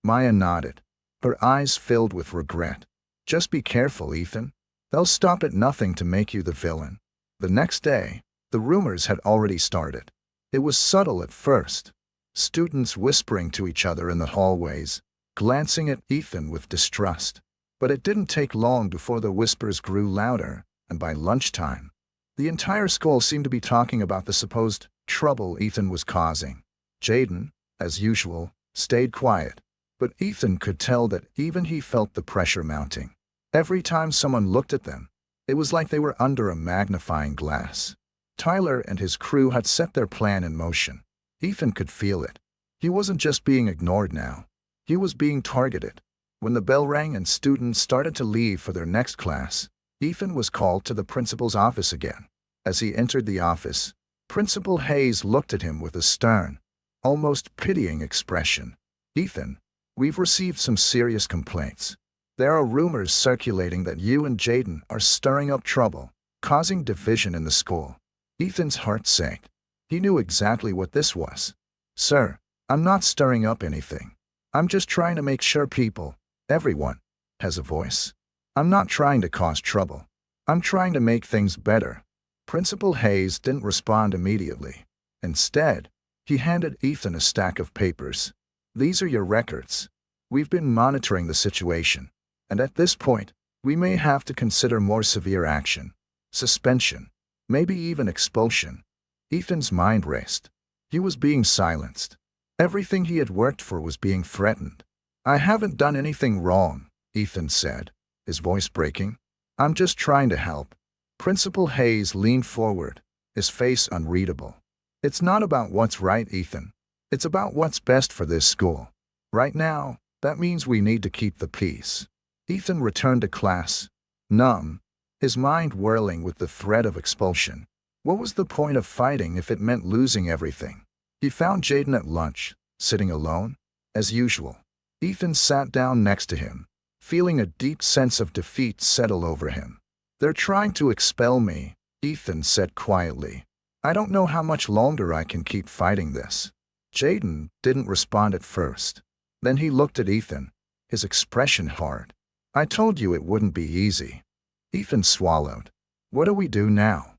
Maya nodded, her eyes filled with regret. "Just be careful, Ethan. They'll stop at nothing to make you the villain." The next day, the rumors had already started. It was subtle at first. Students whispering to each other in the hallways, glancing at Ethan with distrust. But it didn't take long before the whispers grew louder, and by lunchtime, the entire school seemed to be talking about the supposed trouble Ethan was causing. Jaden, as usual, stayed quiet, but Ethan could tell that even he felt the pressure mounting. Every time someone looked at them, it was like they were under a magnifying glass. Tyler and his crew had set their plan in motion. Ethan could feel it. He wasn't just being ignored now. He was being targeted. When the bell rang and students started to leave for their next class, Ethan was called to the principal's office again. As he entered the office, Principal Hayes looked at him with a stern, almost pitying expression. "Ethan, we've received some serious complaints. There are rumors circulating that you and Jaden are stirring up trouble, causing division in the school. Ethan's heart sank. He knew exactly what this was. Sir, I'm not stirring up anything. I'm just trying to make sure people, everyone, has a voice. I'm not trying to cause trouble. I'm trying to make things better. Principal Hayes didn't respond immediately. Instead, he handed Ethan a stack of papers. These are your records. We've been monitoring the situation, and at this point, we may have to consider more severe action. Suspension. Maybe even expulsion. Ethan's mind raced. He was being silenced. Everything he had worked for was being threatened. I haven't done anything wrong, Ethan said, his voice breaking. I'm just trying to help. Principal Hayes leaned forward, his face unreadable. It's not about what's right, Ethan. It's about what's best for this school. Right now, that means we need to keep the peace. Ethan returned to class, numb, his mind whirling with the threat of expulsion. What was the point of fighting if it meant losing everything? He found Jaden at lunch, sitting alone, as usual. Ethan sat down next to him, feeling a deep sense of defeat settle over him. They're trying to expel me, Ethan said quietly. I don't know how much longer I can keep fighting this. Jaden didn't respond at first. Then he looked at Ethan, his expression hard. I told you it wouldn't be easy. Ethan swallowed. What do we do now?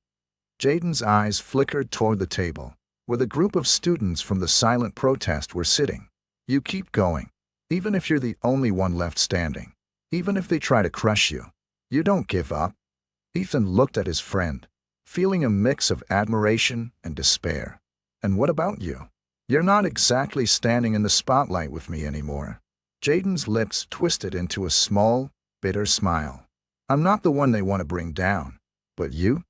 Jaden's eyes flickered toward the table, where the group of students from the silent protest were sitting. You keep going, even if you're the only one left standing. Even if they try to crush you, you don't give up. Ethan looked at his friend, feeling a mix of admiration and despair. And what about you? You're not exactly standing in the spotlight with me anymore. Jaden's lips twisted into a small, bitter smile. I'm not the one they want to bring down. But you're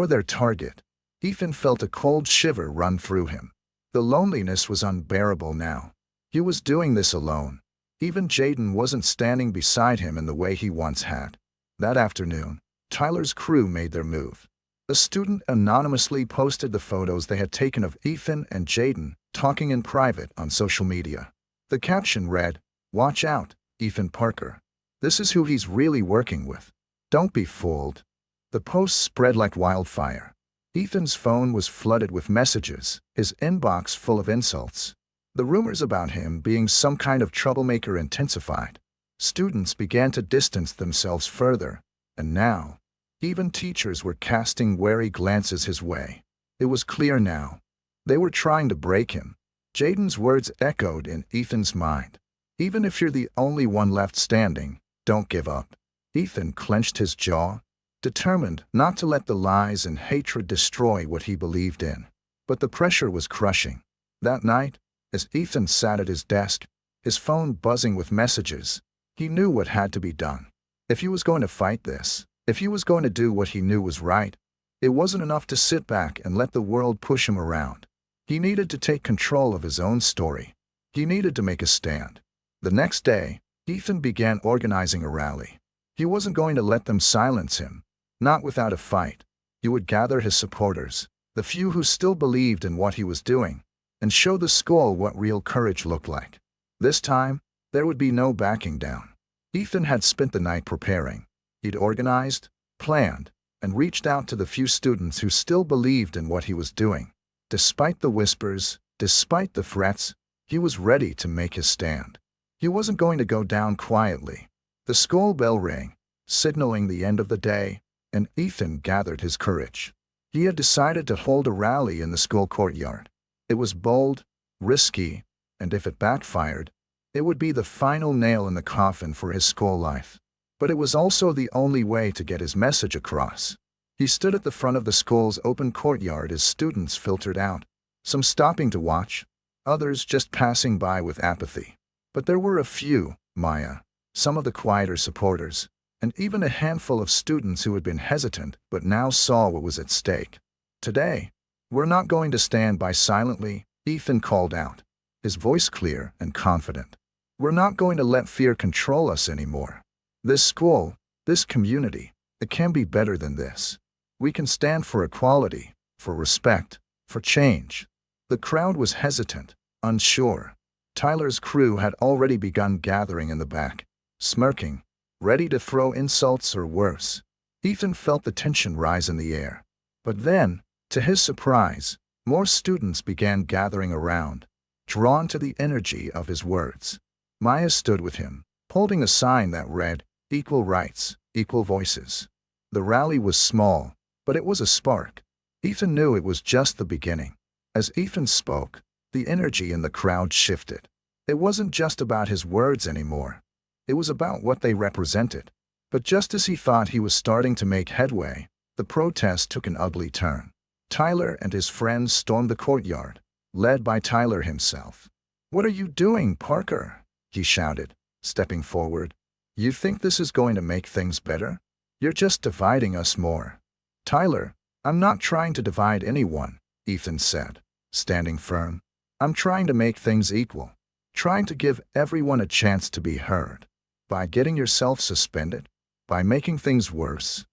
their target. Ethan felt a cold shiver run through him. The loneliness was unbearable now. He was doing this alone. Even Jaden wasn't standing beside him in the way he once had. That afternoon, Tyler's crew made their move. A student anonymously posted the photos they had taken of Ethan and Jaden talking in private on social media. The caption read, "Watch out, Ethan Parker. This is who he's really working with. Don't be fooled." The post spread like wildfire. Ethan's phone was flooded with messages, his inbox full of insults. The rumors about him being some kind of troublemaker intensified. Students began to distance themselves further, and now, even teachers were casting wary glances his way. It was clear now. They were trying to break him. Jaden's words echoed in Ethan's mind. Even if you're the only one left standing, don't give up. Ethan clenched his jaw, determined not to let the lies and hatred destroy what he believed in. But the pressure was crushing. That night, as Ethan sat at his desk, his phone buzzing with messages, he knew what had to be done. If he was going to fight this, if he was going to do what he knew was right, it wasn't enough to sit back and let the world push him around. He needed to take control of his own story. He needed to make a stand. The next day, Ethan began organizing a rally. He wasn't going to let them silence him, not without a fight. He would gather his supporters, the few who still believed in what he was doing, and show the school what real courage looked like. This time, there would be no backing down. Ethan had spent the night preparing. He'd organized, planned, and reached out to the few students who still believed in what he was doing. Despite the whispers, despite the threats, he was ready to make his stand. He wasn't going to go down quietly. The school bell rang, signaling the end of the day, and Ethan gathered his courage. He had decided to hold a rally in the school courtyard. It was bold, risky, and if it backfired, it would be the final nail in the coffin for his school life. But it was also the only way to get his message across. He stood at the front of the school's open courtyard as students filtered out, some stopping to watch, others just passing by with apathy. But there were a few, Maya, some of the quieter supporters, and even a handful of students who had been hesitant but now saw what was at stake. Today, we're not going to stand by silently, Ethan called out, his voice clear and confident. We're not going to let fear control us anymore. This school, this community, it can be better than this. We can stand for equality, for respect, for change. The crowd was hesitant, unsure. Tyler's crew had already begun gathering in the back, smirking, ready to throw insults or worse. Ethan felt the tension rise in the air. But then, to his surprise, more students began gathering around, drawn to the energy of his words. Maya stood with him, holding a sign that read, "Equal rights, equal voices." The rally was small, but it was a spark. Ethan knew it was just the beginning. As Ethan spoke, the energy in the crowd shifted. It wasn't just about his words anymore. It was about what they represented. But just as he thought he was starting to make headway, the protest took an ugly turn. Tyler and his friends stormed the courtyard, led by Tyler himself. "What are you doing, Parker?" he shouted, stepping forward. "You think this is going to make things better? You're just dividing us more." "Tyler, I'm not trying to divide anyone," Ethan said, standing firm. "I'm trying to make things equal, trying to give everyone a chance to be heard. By getting yourself suspended? By making things worse?"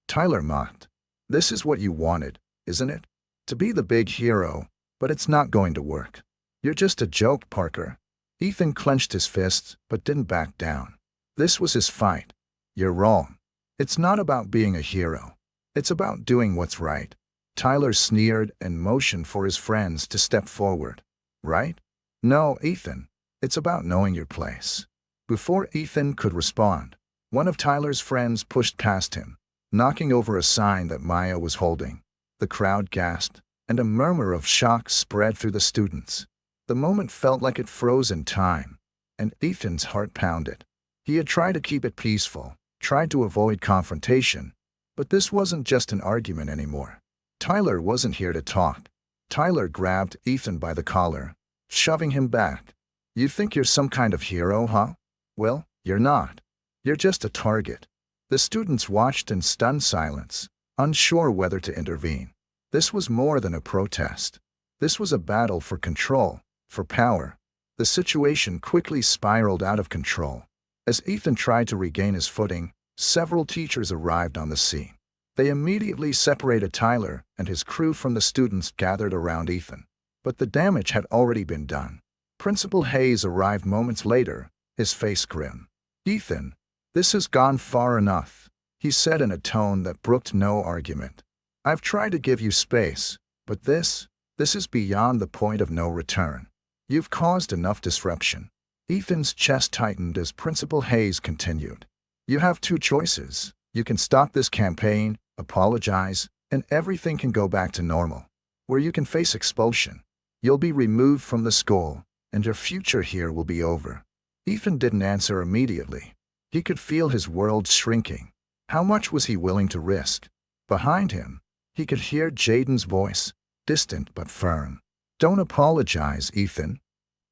Tyler mocked. "This is what you wanted, isn't it? To be the big hero, but it's not going to work. You're just a joke, Parker." Ethan clenched his fists but didn't back down. This was his fight. "You're wrong. It's not about being a hero. It's about doing what's right." Tyler sneered and motioned for his friends to step forward. "Right? No, Ethan. It's about knowing your place." Before Ethan could respond, one of Tyler's friends pushed past him, knocking over a sign that Maya was holding. The crowd gasped, and a murmur of shock spread through the students. The moment felt like it froze in time, and Ethan's heart pounded. He had tried to keep it peaceful, tried to avoid confrontation, but this wasn't just an argument anymore. Tyler wasn't here to talk. Tyler grabbed Ethan by the collar, shoving him back. "You think you're some kind of hero, huh? Well, you're not. You're just a target." The students watched in stunned silence, unsure whether to intervene. This was more than a protest. This was a battle for control, for power. The situation quickly spiraled out of control. As Ethan tried to regain his footing, several teachers arrived on the scene. They immediately separated Tyler and his crew from the students gathered around Ethan. But the damage had already been done. Principal Hayes arrived moments later, his face grim. "Ethan, this has gone far enough," he said in a tone that brooked no argument. "I've tried to give you space, but this is beyond the point of no return. You've caused enough disruption." Ethan's chest tightened as Principal Hayes continued. "You have two choices. You can stop this campaign, apologize, and everything can go back to normal. Or you can face expulsion. You'll be removed from the school, and your future here will be over." Ethan didn't answer immediately. He could feel his world shrinking. How much was he willing to risk? Behind him, he could hear Jaden's voice, distant but firm. "Don't apologize, Ethan."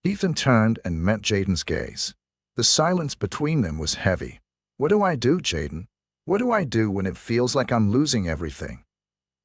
Ethan turned and met Jaden's gaze. The silence between them was heavy. "What do I do, Jaden? What do I do when it feels like I'm losing everything?"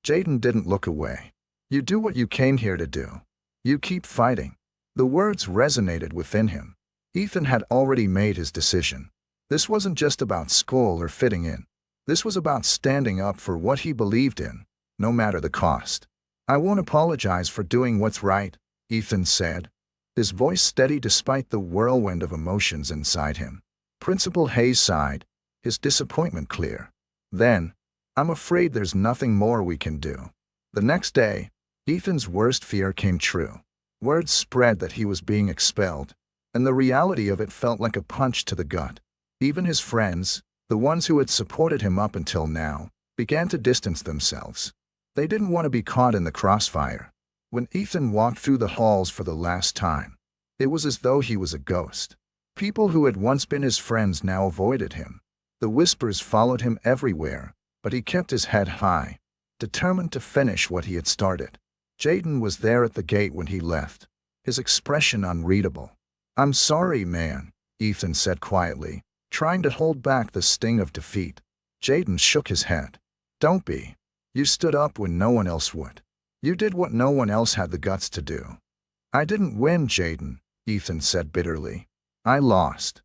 Jaden didn't look away. "You do what you came here to do. You keep fighting." The words resonated within him. Ethan had already made his decision. This wasn't just about school or fitting in. This was about standing up for what he believed in, no matter the cost. "I won't apologize for doing what's right," Ethan said, his voice steady despite the whirlwind of emotions inside him. Principal Hayes sighed, his disappointment clear. Then, "I'm afraid there's nothing more we can do." The next day, Ethan's worst fear came true. Word spread that he was being expelled, and the reality of it felt like a punch to the gut. Even his friends, the ones who had supported him up until now, began to distance themselves. They didn't want to be caught in the crossfire. When Ethan walked through the halls for the last time, it was as though he was a ghost. People who had once been his friends now avoided him. The whispers followed him everywhere, but he kept his head high, determined to finish what he had started. Jaden was there at the gate when he left, his expression unreadable. "I'm sorry, man," Ethan said quietly, trying to hold back the sting of defeat. Jaden shook his head. "Don't be. You stood up when no one else would. You did what no one else had the guts to do." "I didn't win, Jaden," Ethan said bitterly. "I lost."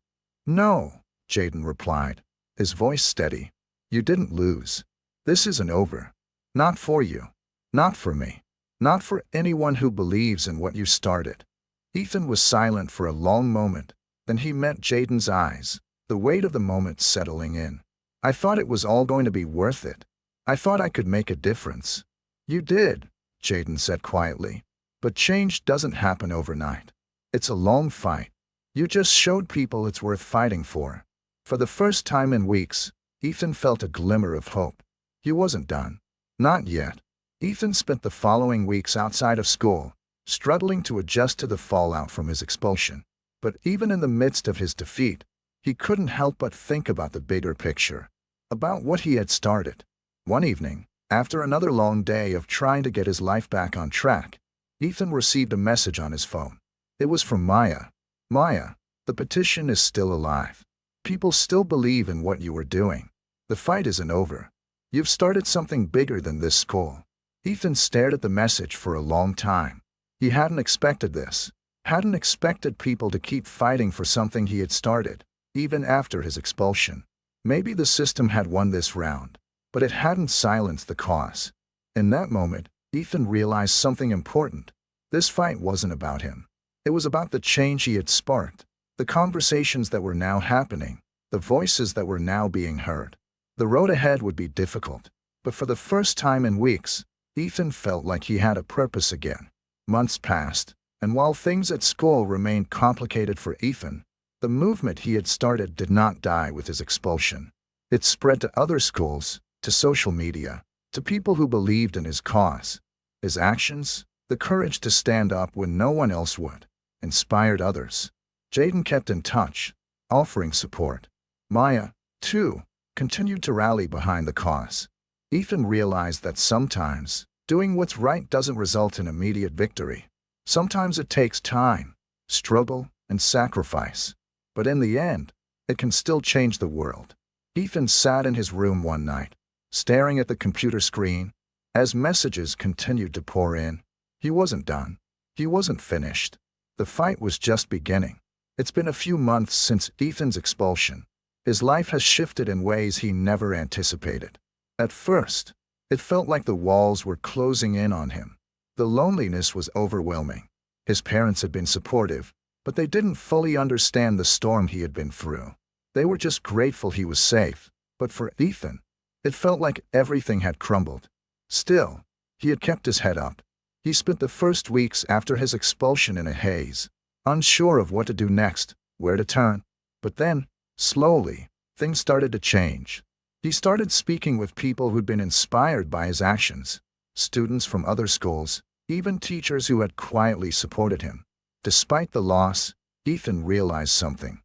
"No," Jaden replied, his voice steady. "You didn't lose. This isn't over. Not for you. Not for me. Not for anyone who believes in what you started." Ethan was silent for a long moment. Then he met Jaden's eyes, the weight of the moment settling in. I thought it was all going to be worth it. I thought I could make a difference. You did, Jaden said quietly. But change doesn't happen overnight. It's a long fight. You just showed people it's worth fighting for. For the first time in weeks, Ethan felt a glimmer of hope. He wasn't done. Not yet. Ethan spent the following weeks outside of school, struggling to adjust to the fallout from his expulsion. But even in the midst of his defeat, he couldn't help but think about the bigger picture, about what he had started. One evening, after another long day of trying to get his life back on track, Ethan received a message on his phone. It was from Maya. Maya, the petition is still alive. People still believe in what you are doing. The fight isn't over. You've started something bigger than this school. Ethan stared at the message for a long time. He hadn't expected this. Hadn't expected people to keep fighting for something he had started, even after his expulsion. Maybe the system had won this round, but it hadn't silenced the cause. In that moment, Ethan realized something important. This fight wasn't about him. It was about the change he had sparked, the conversations that were now happening, the voices that were now being heard. The road ahead would be difficult, but for the first time in weeks, Ethan felt like he had a purpose again. Months passed, and while things at school remained complicated for Ethan, the movement he had started did not die with his expulsion. It spread to other schools, to social media, to people who believed in his cause. His actions, the courage to stand up when no one else would, inspired others. Jaden kept in touch, offering support. Maya, too, continued to rally behind the cause. Ethan realized that sometimes, doing what's right doesn't result in immediate victory. Sometimes it takes time, struggle, and sacrifice. But in the end, it can still change the world. Ethan sat in his room one night, staring at the computer screen. As messages continued to pour in, he wasn't done. He wasn't finished. The fight was just beginning. It's been a few months since Ethan's expulsion. His life has shifted in ways he never anticipated. At first, it felt like the walls were closing in on him. The loneliness was overwhelming. His parents had been supportive, but they didn't fully understand the storm he had been through. They were just grateful he was safe. But for Ethan, it felt like everything had crumbled. Still, he had kept his head up. He spent the first weeks after his expulsion in a haze, unsure of what to do next, where to turn. But then, slowly, things started to change. He started speaking with people who'd been inspired by his actions, students from other schools, even teachers who had quietly supported him. Despite the loss, Ethan realized something.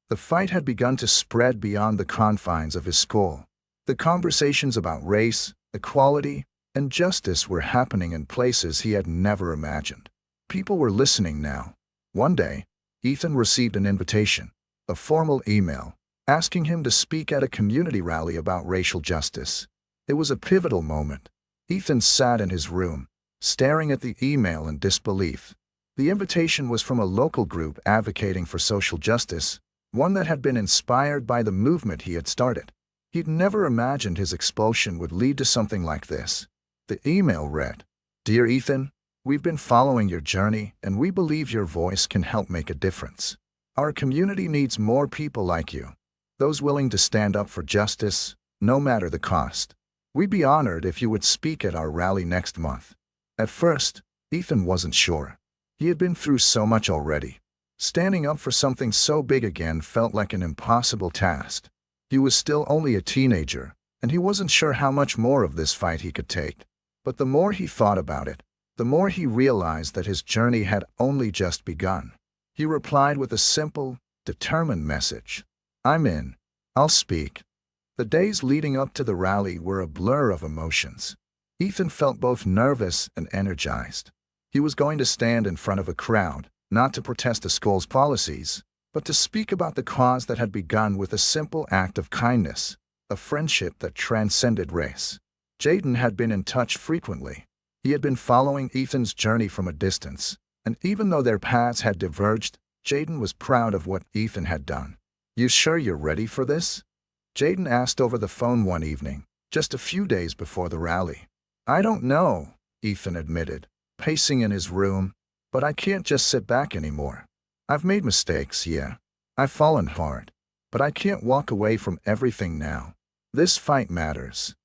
The fight had begun to spread beyond the confines of his school. The conversations about race, equality, and justice were happening in places he had never imagined. People were listening now. One day, Ethan received an invitation, a formal email, asking him to speak at a community rally about racial justice. It was a pivotal moment. Ethan sat in his room, staring at the email in disbelief. The invitation was from a local group advocating for social justice, one that had been inspired by the movement he had started. He'd never imagined his expulsion would lead to something like this. The email read, "Dear Ethan, we've been following your journey and we believe your voice can help make a difference. Our community needs more people like you, those willing to stand up for justice, no matter the cost. We'd be honored if you would speak at our rally next month." At first, Ethan wasn't sure. He had been through so much already. Standing up for something so big again felt like an impossible task. He was still only a teenager, and he wasn't sure how much more of this fight he could take. But the more he thought about it, the more he realized that his journey had only just begun. He replied with a simple, determined message. "I'm in. I'll speak." The days leading up to the rally were a blur of emotions. Ethan felt both nervous and energized. He was going to stand in front of a crowd, not to protest the school's policies, but to speak about the cause that had begun with a simple act of kindness, a friendship that transcended race. Jaden had been in touch frequently. He had been following Ethan's journey from a distance, and even though their paths had diverged, Jaden was proud of what Ethan had done. "You sure you're ready for this?" Jaden asked over the phone one evening, just a few days before the rally. "I don't know," Ethan admitted, pacing in his room, "but I can't just sit back anymore. I've made mistakes, yeah. I've fallen hard. But I can't walk away from everything now. This fight matters.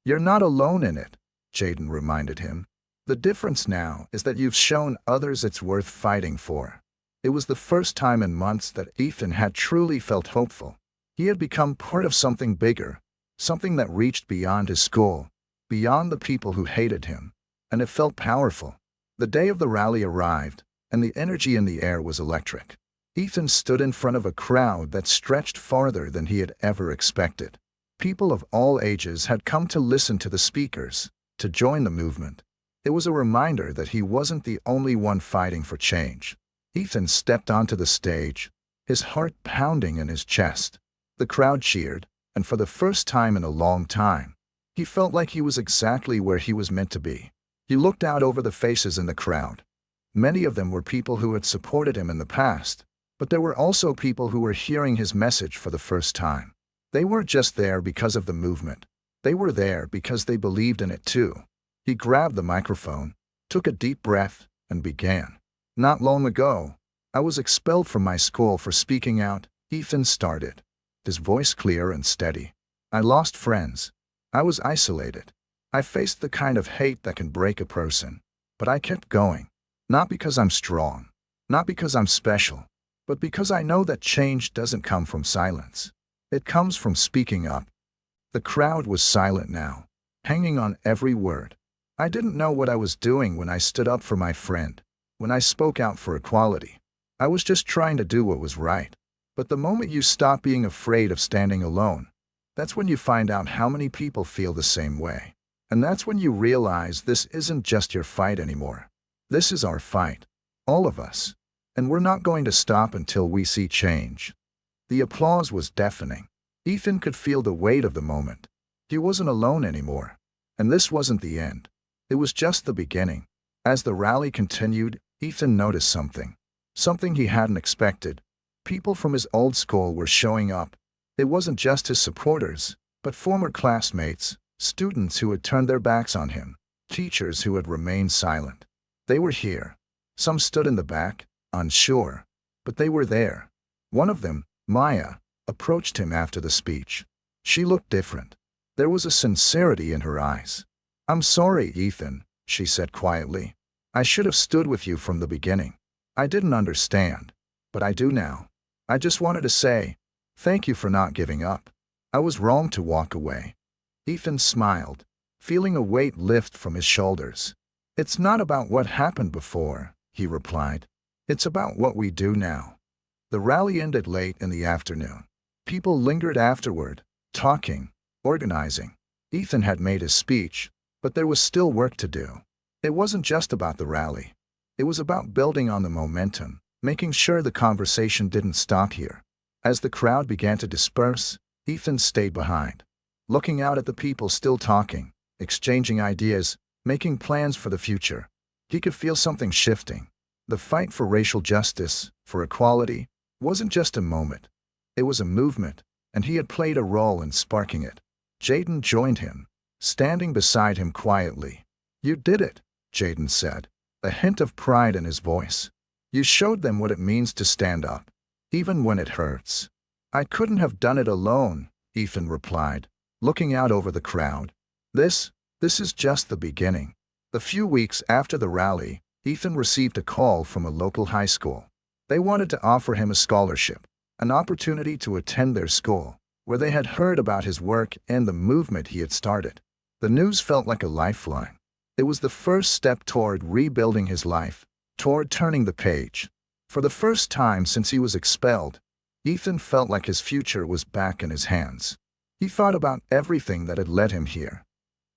You're not alone in it, Jaden reminded him. The difference now is that you've shown others it's worth fighting for. It was the first time in months that Ethan had truly felt hopeful. He had become part of something bigger, something that reached beyond his school, beyond the people who hated him, and it felt powerful. The day of the rally arrived, and the energy in the air was electric. Ethan stood in front of a crowd that stretched farther than he had ever expected. People of all ages had come to listen to the speakers, to join the movement. It was a reminder that he wasn't the only one fighting for change. Ethan stepped onto the stage, his heart pounding in his chest. The crowd cheered, and for the first time in a long time, he felt like he was exactly where he was meant to be. He looked out over the faces in the crowd. Many of them were people who had supported him in the past, but there were also people who were hearing his message for the first time. They weren't just there because of the movement. They were there because they believed in it too. He grabbed the microphone, took a deep breath, and began. Not long ago, I was expelled from my school for speaking out, Ethan started, his voice clear and steady. I lost friends. I was isolated. I faced the kind of hate that can break a person. But I kept going. Not because I'm strong, not because I'm special, but because I know that change doesn't come from silence. It comes from speaking up. The crowd was silent now, hanging on every word. I didn't know what I was doing when I stood up for my friend, when I spoke out for equality. I was just trying to do what was right. But the moment you stop being afraid of standing alone, that's when you find out how many people feel the same way. And that's when you realize this isn't just your fight anymore. This is our fight, all of us. And we're not going to stop until we see change. The applause was deafening. Ethan could feel the weight of the moment. He wasn't alone anymore. And this wasn't the end. It was just the beginning. As the rally continued, Ethan noticed something he hadn't expected. People from his old school were showing up. It wasn't just his supporters, but former classmates, students who had turned their backs on him, teachers who had remained silent. They were here. Some stood in the back, unsure, but they were there. One of them, Maya, approached him after the speech. She looked different. There was a sincerity in her eyes. I'm sorry, Ethan, she said quietly. I should have stood with you from the beginning. I didn't understand, but I do now. I just wanted to say, thank you for not giving up. I was wrong to walk away. Ethan smiled, feeling a weight lift from his shoulders. It's not about what happened before, he replied. It's about what we do now. The rally ended late in the afternoon. People lingered afterward, talking, organizing. Ethan had made his speech, but there was still work to do. It wasn't just about the rally. It was about building on the momentum, making sure the conversation didn't stop here. As the crowd began to disperse, Ethan stayed behind, looking out at the people still talking, exchanging ideas, making plans for the future. He could feel something shifting. The fight for racial justice, for equality, wasn't just a moment. It was a movement, and he had played a role in sparking it. Jaden joined him, standing beside him quietly. You did it, Jaden said, a hint of pride in his voice. You showed them what it means to stand up, even when it hurts. I couldn't have done it alone, Ethan replied, looking out over the crowd. This is just the beginning. A few weeks after the rally, Ethan received a call from a local high school. They wanted to offer him a scholarship, an opportunity to attend their school, where they had heard about his work and the movement he had started. The news felt like a lifeline. It was the first step toward rebuilding his life, toward turning the page. For the first time since he was expelled, Ethan felt like his future was back in his hands. He thought about everything that had led him here.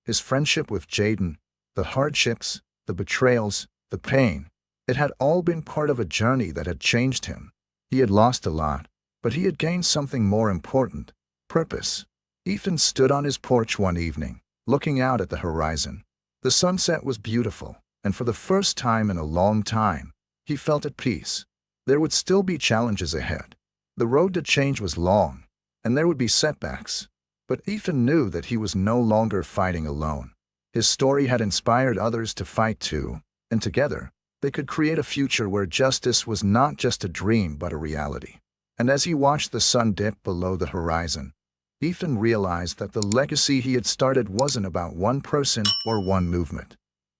His friendship with Jaden, the hardships, the betrayals, the pain. It had all been part of a journey that had changed him. He had lost a lot, but he had gained something more important: purpose. Ethan stood on his porch one evening, looking out at the horizon. The sunset was beautiful, and for the first time in a long time, he felt at peace. There would still be challenges ahead. The road to change was long, and there would be setbacks. But Ethan knew that he was no longer fighting alone. His story had inspired others to fight too, and together, they could create a future where justice was not just a dream but a reality. And as he watched the sun dip below the horizon, Ethan realized that the legacy he had started wasn't about one person or one movement.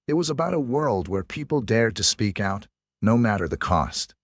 It was about a world where people dared to speak out, no matter the cost.